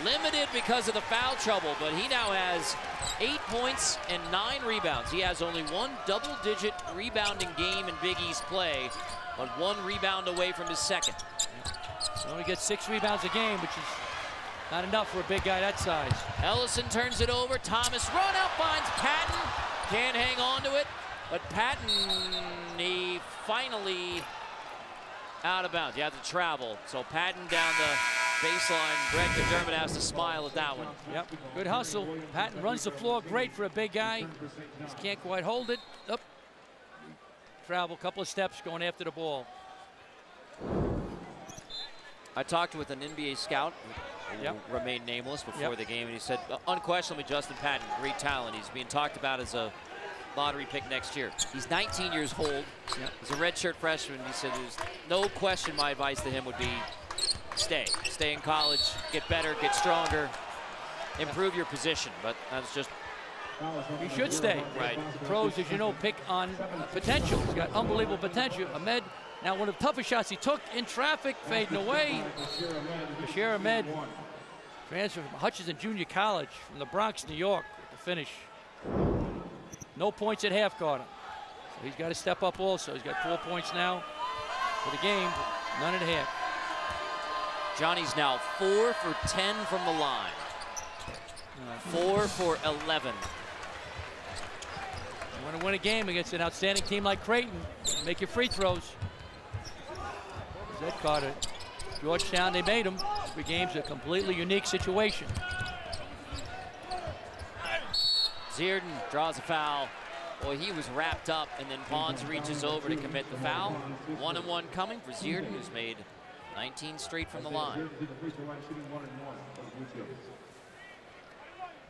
[SPEAKER 1] limited because of the foul trouble, but he now has 8 points and 9 rebounds. He has only one double-digit rebounding game in Big East play, but 1 rebound away from his second.
[SPEAKER 3] He only gets 6 rebounds a game, which is not enough for a big guy that size.
[SPEAKER 1] Ellison turns it over. Thomas run out, finds Patton. Can't hang on to it, but Patton, he finally out of bounds. You have to travel. So Patton down the baseline. Brett McDermott has to smile at that one.
[SPEAKER 3] Yep, good hustle. Patton runs the floor great for a big guy. Just can't quite hold it. Up. Travel, couple of steps going after the ball.
[SPEAKER 1] I talked with an NBA scout who remained nameless before the game, and he said, unquestionably, Justin Patton, great talent. He's being talked about as a lottery pick next year. He's 19 years old. He's a redshirt freshman. He said, there's no question my advice to him would be stay in college, get better, get stronger, improve your position. But that's just,
[SPEAKER 3] he should stay.
[SPEAKER 1] Right.
[SPEAKER 3] The pros, as you know, pick on potential. He's got unbelievable potential. Ahmed, now one of the toughest shots he took in traffic, fading away. Bashir Ahmed, transfer from Hutchinson Junior College from the Bronx, New York, with the finish. No points at half, Carter. So he's got to step up also. He's got 4 points now for the game, but none at half.
[SPEAKER 1] Johnny's now 4 for 10 from the line. 4 for 11.
[SPEAKER 3] You want to win a game against an outstanding team like Creighton, make your free throws. Zed Carter, Georgetown, they made them. Every game's a completely unique situation.
[SPEAKER 1] Zierden draws a foul. Boy, he was wrapped up, and then Pons reaches over to commit the foul. 1-and-1 coming for Zierden, who's made 19 straight from the line.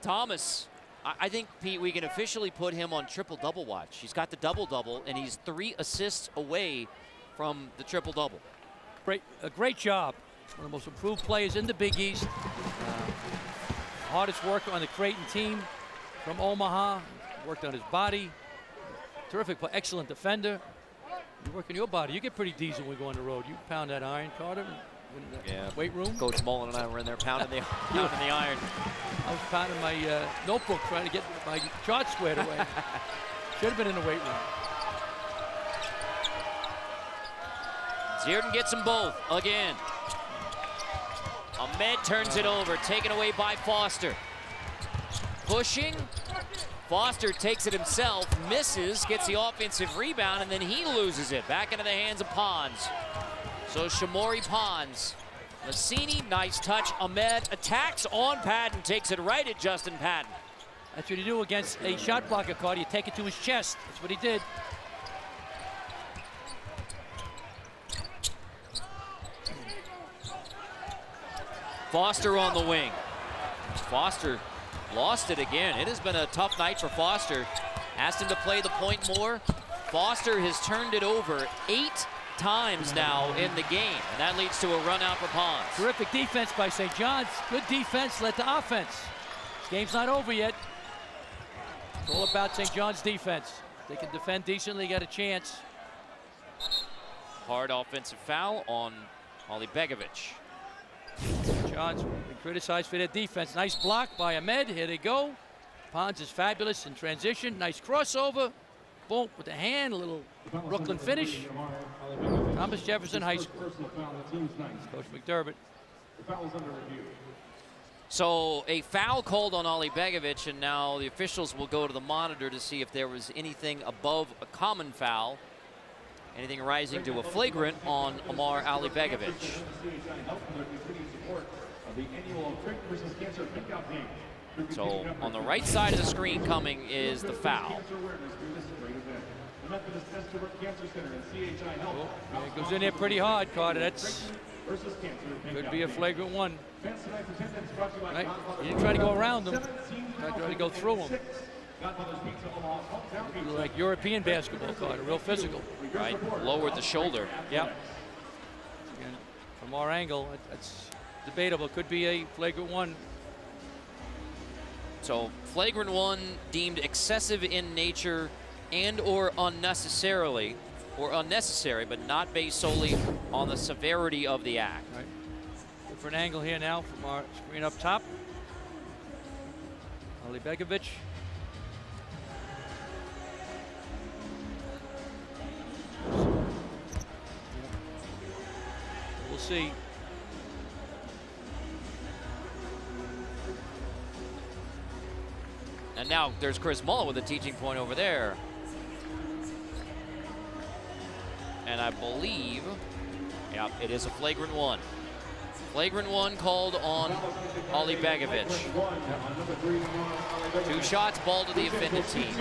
[SPEAKER 1] Thomas, I think, Pete, we can officially put him on triple-double watch. He's got the double-double, and he's 3 assists away from the triple-double.
[SPEAKER 3] A great job. One of the most improved players in the Big East. Hardest worker on the Creighton team from Omaha. Worked on his body. Terrific, excellent defender. You work on your body. You get pretty decent when we go on the road. You pound that iron, Carter. In the weight room.
[SPEAKER 1] Coach Mullen and I were in there pounding the iron.
[SPEAKER 3] I was pounding my notebook trying to get my chart squared away. Should have been in the weight room.
[SPEAKER 1] Zierden gets them both again. Ahmed turns it over, taken away by Foster. Pushing. Foster takes it himself, misses, gets the offensive rebound, and then he loses it. Back into the hands of Pons. So Shamori Pons. Massini, nice touch. Ahmed attacks on Patton, takes it right at Justin Patton.
[SPEAKER 3] That's what you do against a shot blocker, Carter. You take it to his chest. That's what he did.
[SPEAKER 1] Foster on the wing. Foster lost it again. It has been a tough night for Foster. Asked him to play the point more. Foster has turned it over 8 times now in the game, and that leads to a run out for Pons.
[SPEAKER 3] Terrific defense by St. John's. Good defense led to offense. This game's not over yet. It's all about St. John's defense. They can defend decently, got a chance.
[SPEAKER 1] Hard offensive foul on Ollie Begovic.
[SPEAKER 3] John's been criticized for their defense. Nice block by Ahmed. Here they go. Pons is fabulous in transition. Nice crossover. Boom, with the hand, a little Brooklyn finish. Thomas Jefferson High School. Coach McDermott.
[SPEAKER 1] So a foul called on Ollie Begovic, and now the officials will go to the monitor to see if there was anything above a common foul. Anything rising to a flagrant on Amar Ali Begovic. So on the right side of the screen coming is the foul.
[SPEAKER 3] Oh, it goes in there pretty hard, Carter. That's could be a flagrant one. Right? You didn't try to go around them. Tried to go through them. like European basketball, Carter, real physical.
[SPEAKER 1] Right, lowered the shoulder.
[SPEAKER 3] Yep. And from our angle, that's debatable. Could be a flagrant one.
[SPEAKER 1] So flagrant one deemed excessive in nature and or unnecessary, but not based solely on the severity of the act.
[SPEAKER 3] Right. Different angle here now from our screen up top. Ali Begovic. We'll see.
[SPEAKER 1] And now there's Chris Mullen with a teaching point over there. And I believe, yeah, it is a flagrant one. Flagrant one called on Ali Begovic. 2 shots, ball to the offended team.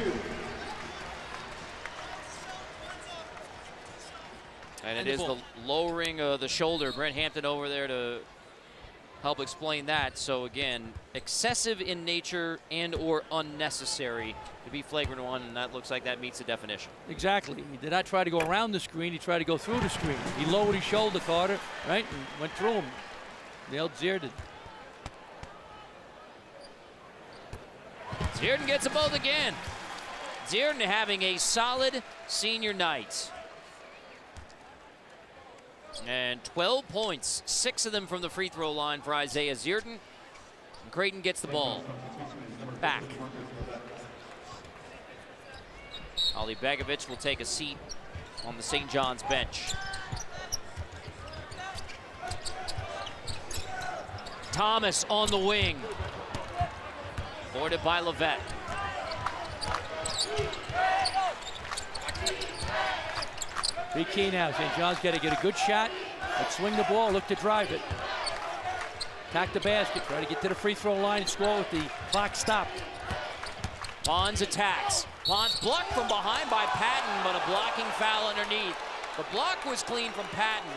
[SPEAKER 1] And it is the lowering of the shoulder. Brent Hampton over there to help explain that. So again, excessive in nature and or unnecessary to be flagrant one, and that looks like that meets the definition.
[SPEAKER 3] Exactly. He did not try to go around the screen. He tried to go through the screen. He lowered his shoulder, Carter, right, and went through him. Nailed Zierden.
[SPEAKER 1] Zierden gets a both again. Zierden having a solid senior night. And 12 points, 6 of them from the free throw line for Isaiah Zierden. And Creighton gets the ball back. Ali Begovic will take a seat on the St. John's bench. Thomas on the wing. Boarded by Levette.
[SPEAKER 3] Be key now. St. John's got to get a good shot, but swing the ball, look to drive it. Attack the basket, try to get to the free throw line and score with the clock stopped.
[SPEAKER 1] Pons attacks. Pons blocked from behind by Patton, but a blocking foul underneath. The block was clean from Patton,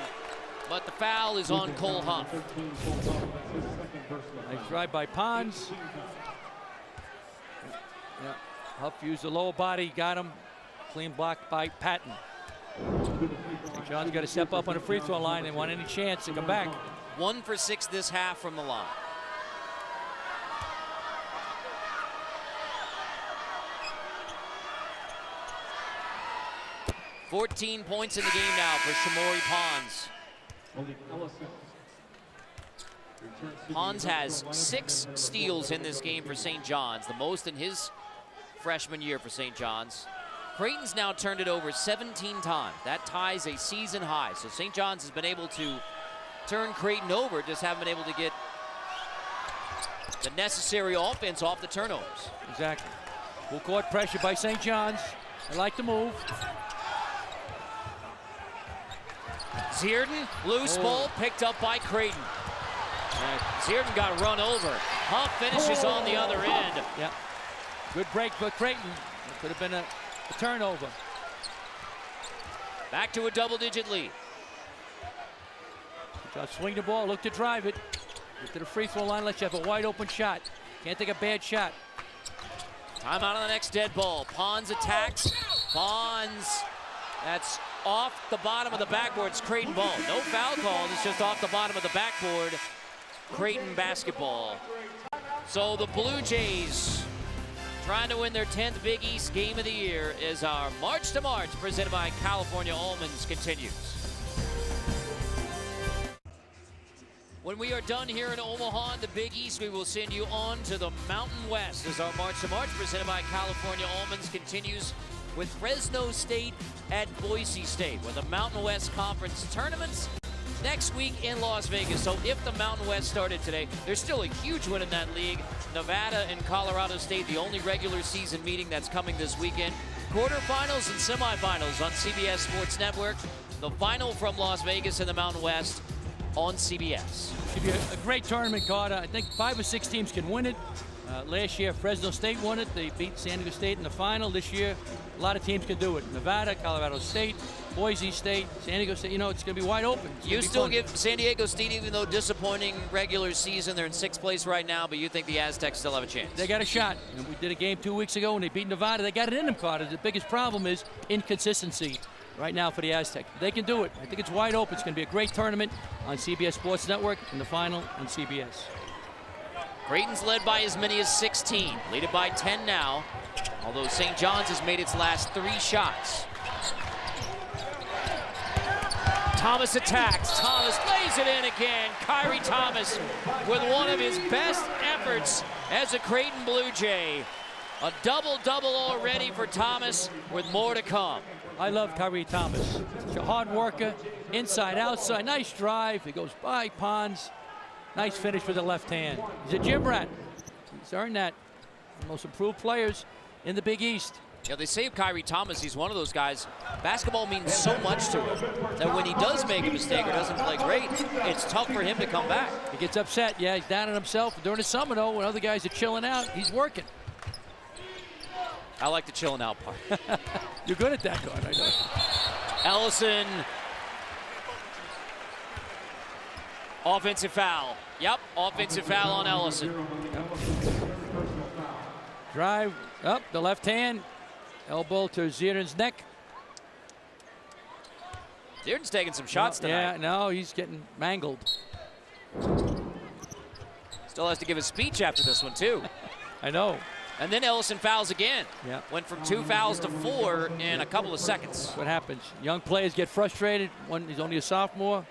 [SPEAKER 1] but the foul is on Cole Huff.
[SPEAKER 3] Nice drive by Pons. Yeah. Huff used the lower body, got him. Clean block by Patton. St. John's got to step up on the free throw line and want any chance to come back.
[SPEAKER 1] 1 for 6 this half from the line. $14 points in the game now for Shamori Pons. Pons has 6 steals in this game for St. John's, the most in his freshman year for St. John's. Creighton's now turned it over 17 times. That ties a season high. So St. John's has been able to turn Creighton over, just haven't been able to get the necessary offense off the turnovers.
[SPEAKER 3] Exactly. Full court pressure by St. John's. They like to move.
[SPEAKER 1] Zierden, loose ball, picked up by Creighton. Zierden got run over. Huff finishes on the other end.
[SPEAKER 3] Yeah. Good break for Creighton. It could have been a turnover.
[SPEAKER 1] Back to a double-digit lead.
[SPEAKER 3] Just swing the ball, look to drive it. Get to the free throw line, let you have a wide open shot. Can't take a bad shot.
[SPEAKER 1] Time out on the next dead ball. Pons attacks. Pons, that's off the bottom of the backboard. It's Creighton ball. No foul call, it's just off the bottom of the backboard. Creighton basketball. So the Blue Jays trying to win their 10th Big East game of the year as our March to March presented by California Almonds continues. When we are done here in Omaha in the Big East, we will send you on to the Mountain West as our March to March presented by California Almonds continues with Fresno State at Boise State with the Mountain West Conference tournaments next week in Las Vegas. So if the Mountain West started today, there's still a huge win in that league. Nevada and Colorado State, the only regular season meeting that's coming this weekend. Quarterfinals and semifinals on CBS Sports Network. The final from Las Vegas in the Mountain West on CBS.
[SPEAKER 3] Should be a great tournament, Carter. I think 5 or 6 teams can win it. Last year, Fresno State won it. They beat San Diego State in the final. This year, a lot of teams can do it. Nevada, Colorado State, Boise State, San Diego State. You know, it's going to be wide open.
[SPEAKER 1] You still give San Diego State, even though disappointing regular season, they're in 6th place right now, but you think the Aztecs still have a chance?
[SPEAKER 3] They got a shot. And we did a game 2 weeks ago when they beat Nevada. They got it in them, Carter. The biggest problem is inconsistency right now for the Aztecs. They can do it. I think it's wide open. It's going to be a great tournament on CBS Sports Network and the final on CBS.
[SPEAKER 1] Creighton's led by as many as 16. Lead it by 10 now, although St. John's has made its last 3 shots. Thomas attacks. Thomas lays it in again. Kyrie Thomas with one of his best efforts as a Creighton Blue Jay. A double-double already for Thomas with more to come.
[SPEAKER 3] I love Kyrie Thomas. Such a hard worker, inside, outside. Nice drive. He goes by Pons. Nice finish with the left hand. He's a gym rat. He's earned that. The most improved players in the Big East.
[SPEAKER 1] Yeah, they say of Kyrie Thomas, he's one of those guys, basketball means so much to him that when he does make a mistake or doesn't play great, it's tough for him to come back.
[SPEAKER 3] He gets upset. Yeah, he's down on himself. During the summer, though, when other guys are chilling out, he's working.
[SPEAKER 1] I like the chilling out part.
[SPEAKER 3] You're good at that, God, I know.
[SPEAKER 1] Ellison. Offensive foul. Yep, offensive foul on Ellison.
[SPEAKER 3] Drive up the left hand. Elbow to Zieren's neck.
[SPEAKER 1] Zieren's taking some shots tonight.
[SPEAKER 3] Yeah, no, he's getting mangled.
[SPEAKER 1] Still has to give a speech after this one, too.
[SPEAKER 3] I know.
[SPEAKER 1] And then Ellison fouls again.
[SPEAKER 3] Yeah.
[SPEAKER 1] Went from 2 fouls to 4 in a couple of seconds.
[SPEAKER 3] That's what happens. Young players get frustrated when he's only a sophomore.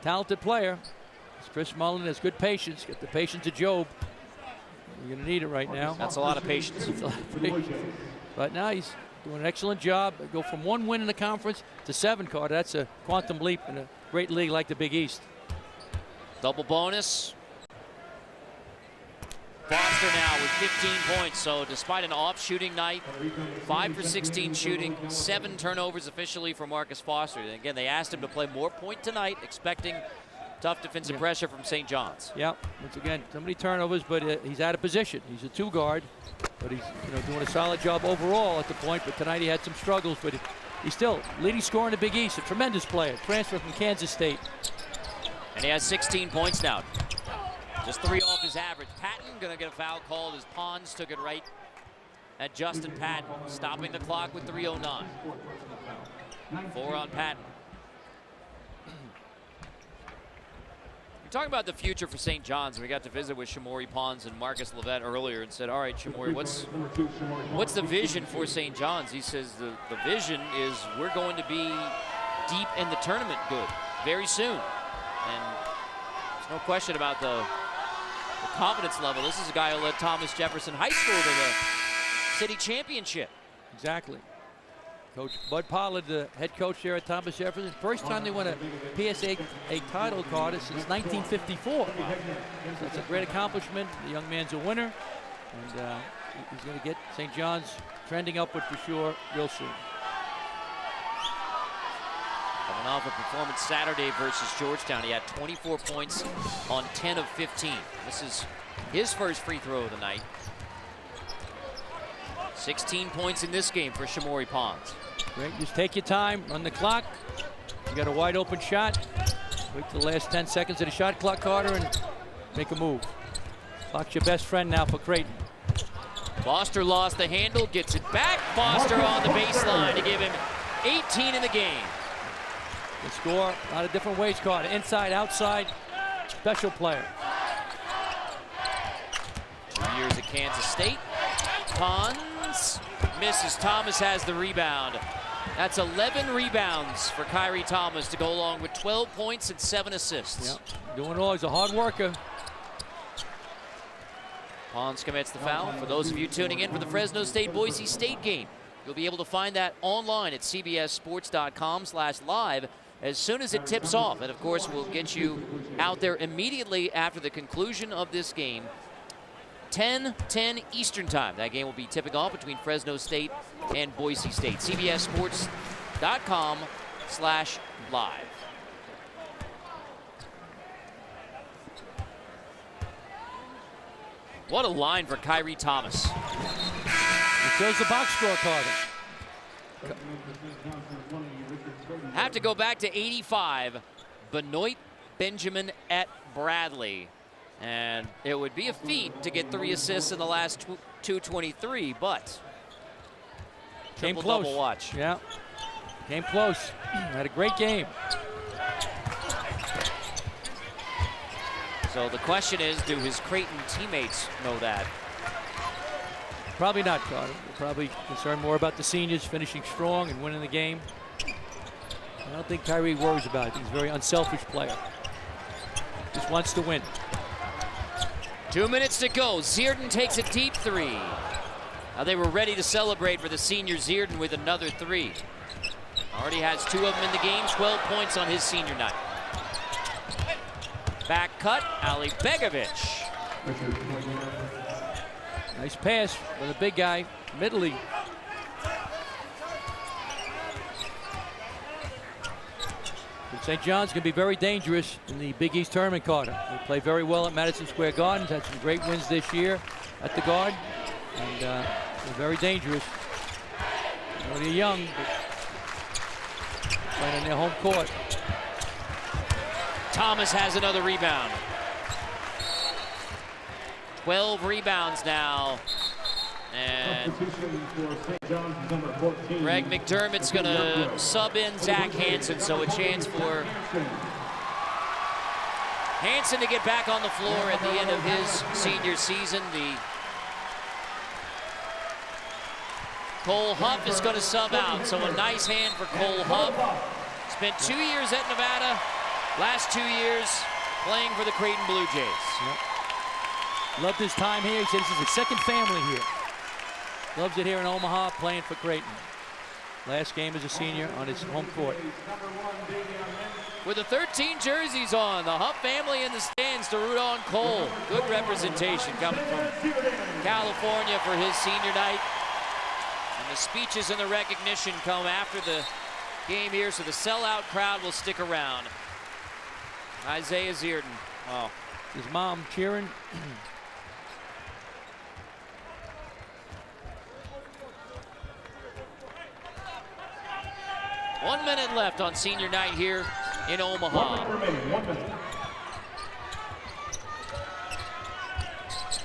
[SPEAKER 3] Talented player. Chris Mullen has good patience. Get the patience of Job. You're going to need it right now.
[SPEAKER 1] That's a lot of patience.
[SPEAKER 3] That's a lot of patience. But now he's doing an excellent job. Go from 1 win in the conference to 7, Carter. That's a quantum leap in a great league like the Big East.
[SPEAKER 1] Double bonus. Foster now with 15 points. So despite an off shooting night, 5 for 16 shooting, 7 turnovers officially for Marcus Foster. And again, they asked him to play more point tonight, expecting tough defensive pressure from St. John's.
[SPEAKER 3] Yeah, once again, so many turnovers, but he's out of position. He's a 2 guard, but he's doing a solid job overall at the point. But tonight he had some struggles, but he's still leading scorer in the Big East. A tremendous player, transfer from Kansas State.
[SPEAKER 1] And he has 16 points now. Just 3 off his average. Patton gonna get a foul called as Pons took it right at Justin Patton, stopping the clock with 3:09. 4 on Patton. Talking about the future for St. John's, we got to visit with Shamori Pons and Marcus Levette earlier and said, all right, Shamori, what's the vision for St. John's? He says the vision is we're going to be deep in the tournament good very soon. And there's no question about the confidence level. This is a guy who led Thomas Jefferson High School to the city championship.
[SPEAKER 3] Exactly. Coach Bud Pollard, the head coach there at Thomas Jefferson. First time they won a PSA title, Carter, since 1954. So that's a great accomplishment. The young man's a winner, and he's going to get St. John's trending upward for sure real soon.
[SPEAKER 1] Coming off a performance Saturday versus Georgetown, he had 24 points on 10 of 15. This is his first free throw of the night. 16 points in this game for Shamori Pons.
[SPEAKER 3] Great, just take your time, run the clock. You got a wide open shot. Wait till the last 10 seconds of the shot clock, Carter, and make a move. Clock's your best friend now for Creighton.
[SPEAKER 1] Foster lost the handle, gets it back. Foster on the baseline to give him 18 in the game.
[SPEAKER 3] Can score a lot of different ways, Carter. Inside, outside, special player.
[SPEAKER 1] 2 years at Kansas State. Pons misses. Thomas has the rebound. That's 11 rebounds for Kyrie Thomas to go along with 12 points and 7 assists.
[SPEAKER 3] Yep. Doing it all. He's a hard worker.
[SPEAKER 1] Pons commits the foul. For those of you tuning in for the Fresno State-Boise State game, you'll be able to find that online at cbssports.com/live as soon as it tips off. And of course, we'll get you out there immediately after the conclusion of this game. 10:10 Eastern time. That game will be tipping off between Fresno State and Boise State. cbssports.com/live. What a line for Kyrie Thomas.
[SPEAKER 3] It shows the box score card.
[SPEAKER 1] Have to go back to 85. Benoit, Benjamin et Bradley. And it would be a feat to get 3 assists in the last 2:23, but
[SPEAKER 3] Came
[SPEAKER 1] triple
[SPEAKER 3] close.
[SPEAKER 1] double watch.
[SPEAKER 3] Yeah, came close. Had a great game.
[SPEAKER 1] So the question is, do his Creighton teammates know that?
[SPEAKER 3] Probably not, Carter. They're probably concerned more about the seniors finishing strong and winning the game. I don't think Kyrie worries about it. He's a very unselfish player. Just wants to win.
[SPEAKER 1] 2 minutes to go. Zierden takes a deep 3. They were ready to celebrate for the senior Zierden with another 3. Already has 2 of them in the game, 12 points on his senior night. Back cut, Ali Begovic.
[SPEAKER 3] Nice pass for the big guy, Midley. St. John's going to be very dangerous in the Big East tournament, Carter. They play very well at Madison Square Garden. Had some great wins this year at the Garden. And they're very dangerous. They're young, but playing on their home court.
[SPEAKER 1] Thomas has another rebound. 12 rebounds now. And Greg McDermott's going to sub in Zach Hansen, so a chance for Hansen to get back on the floor at the end of his senior season. Cole Huff is going to sub out, so a nice hand for Cole Huff. Spent 2 years at Nevada, last 2 years playing for the Creighton Bluejays.
[SPEAKER 3] Yep. Loved his time here. He said this is his second family here. Loves it here in Omaha, playing for Creighton. Last game as a senior on his home court.
[SPEAKER 1] With the 13 jerseys on, the Huff family in the stands to root on Cole. Good representation coming from California for his senior night. And the speeches and the recognition come after the game here, so the sellout crowd will stick around. Isaiah Zierden.
[SPEAKER 3] Wow. His mom cheering.
[SPEAKER 1] 1 minute left on senior night here in Omaha.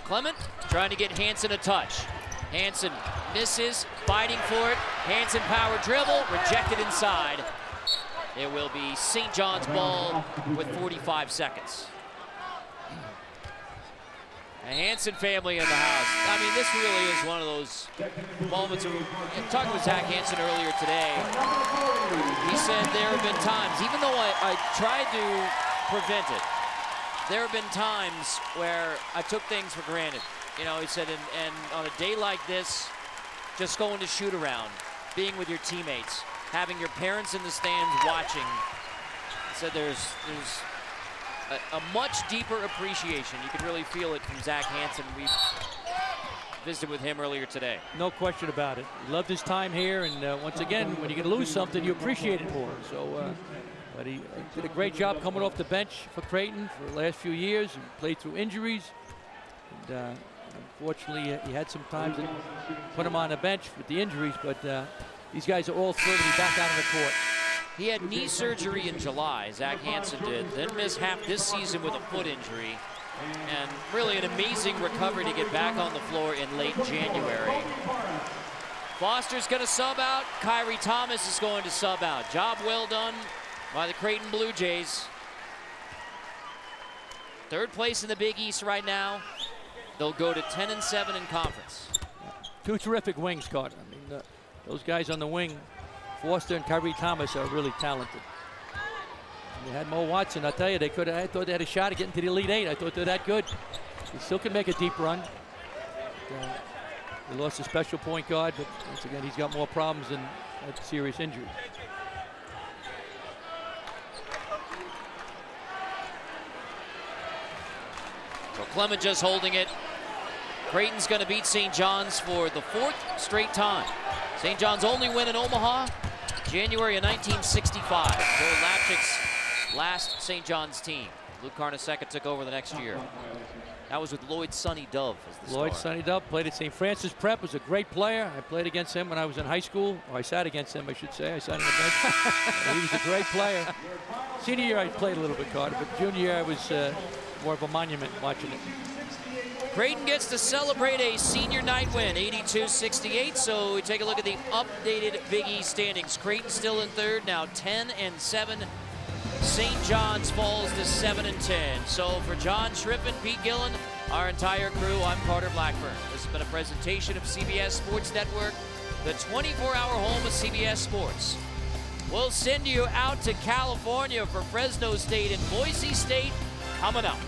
[SPEAKER 1] Clement trying to get Hansen a touch. Hansen misses, fighting for it. Hansen power dribble, rejected inside. It will be St. John's ball with 45 seconds. A Hansen family in the house. I mean, this really is one of those moments. Talking with Zach Hansen earlier today, he said there have been times, even though I tried to prevent it, there have been times where I took things for granted. You know, he said, and on a day like this, just going to shoot around, being with your teammates, having your parents in the stands watching. He said there's a much deeper appreciation. You can really feel it from Zach Hansen. We visited with him earlier today.
[SPEAKER 3] No question about it. He loved his time here, and once again, when you can lose something, you appreciate it more. So, but he did a great job coming off the bench for Creighton for the last few years and played through injuries. And unfortunately, he had some times that put him on the bench with the injuries, but these guys are all thrilled to be back out on the court.
[SPEAKER 1] He had knee surgery in July, Zach Hansen did, then missed half this season with a foot injury, and really an amazing recovery to get back on the floor in late January. Foster's going to sub out. Kyrie Thomas is going to sub out. Job well done by the Creighton Bluejays. Third place in the Big East right now. They'll go to 10-7 in conference.
[SPEAKER 3] Two terrific wings, Carter. I mean, those guys on the wing, Foster and Kyrie Thomas, are really talented. And they had Mo Watson. I tell you, I thought they had a shot at getting to the Elite Eight. I thought they're that good. They still can make a deep run. They lost a special point guard, but once again, he's got more problems than a serious injury.
[SPEAKER 1] So Clement just holding it. Creighton's going to beat St. John's for the 4th straight time. St. John's only win in Omaha, January of 1965. Joe Lapchick's last St. John's team. Luke Carnesecca took over the next year. That was with Lloyd Sonny Dove as the
[SPEAKER 3] Lloyd
[SPEAKER 1] star.
[SPEAKER 3] Sonny Dove played at St. Francis Prep, was a great player. I played against him when I was in high school, or I sat against him, I should say. I sat on the bench. He was a great player. Senior year I played a little bit, Carter, but junior year I was more of a monument watching it.
[SPEAKER 1] Creighton gets to celebrate a senior night win, 82-68. So we take a look at the updated Big East standings. Creighton still in third, now 10-7. St. John's falls to 7-10. So for John Schriffen, Pete Gillen, our entire crew, I'm Carter Blackburn. This has been a presentation of CBS Sports Network, the 24-hour home of CBS Sports. We'll send you out to California for Fresno State and Boise State coming up.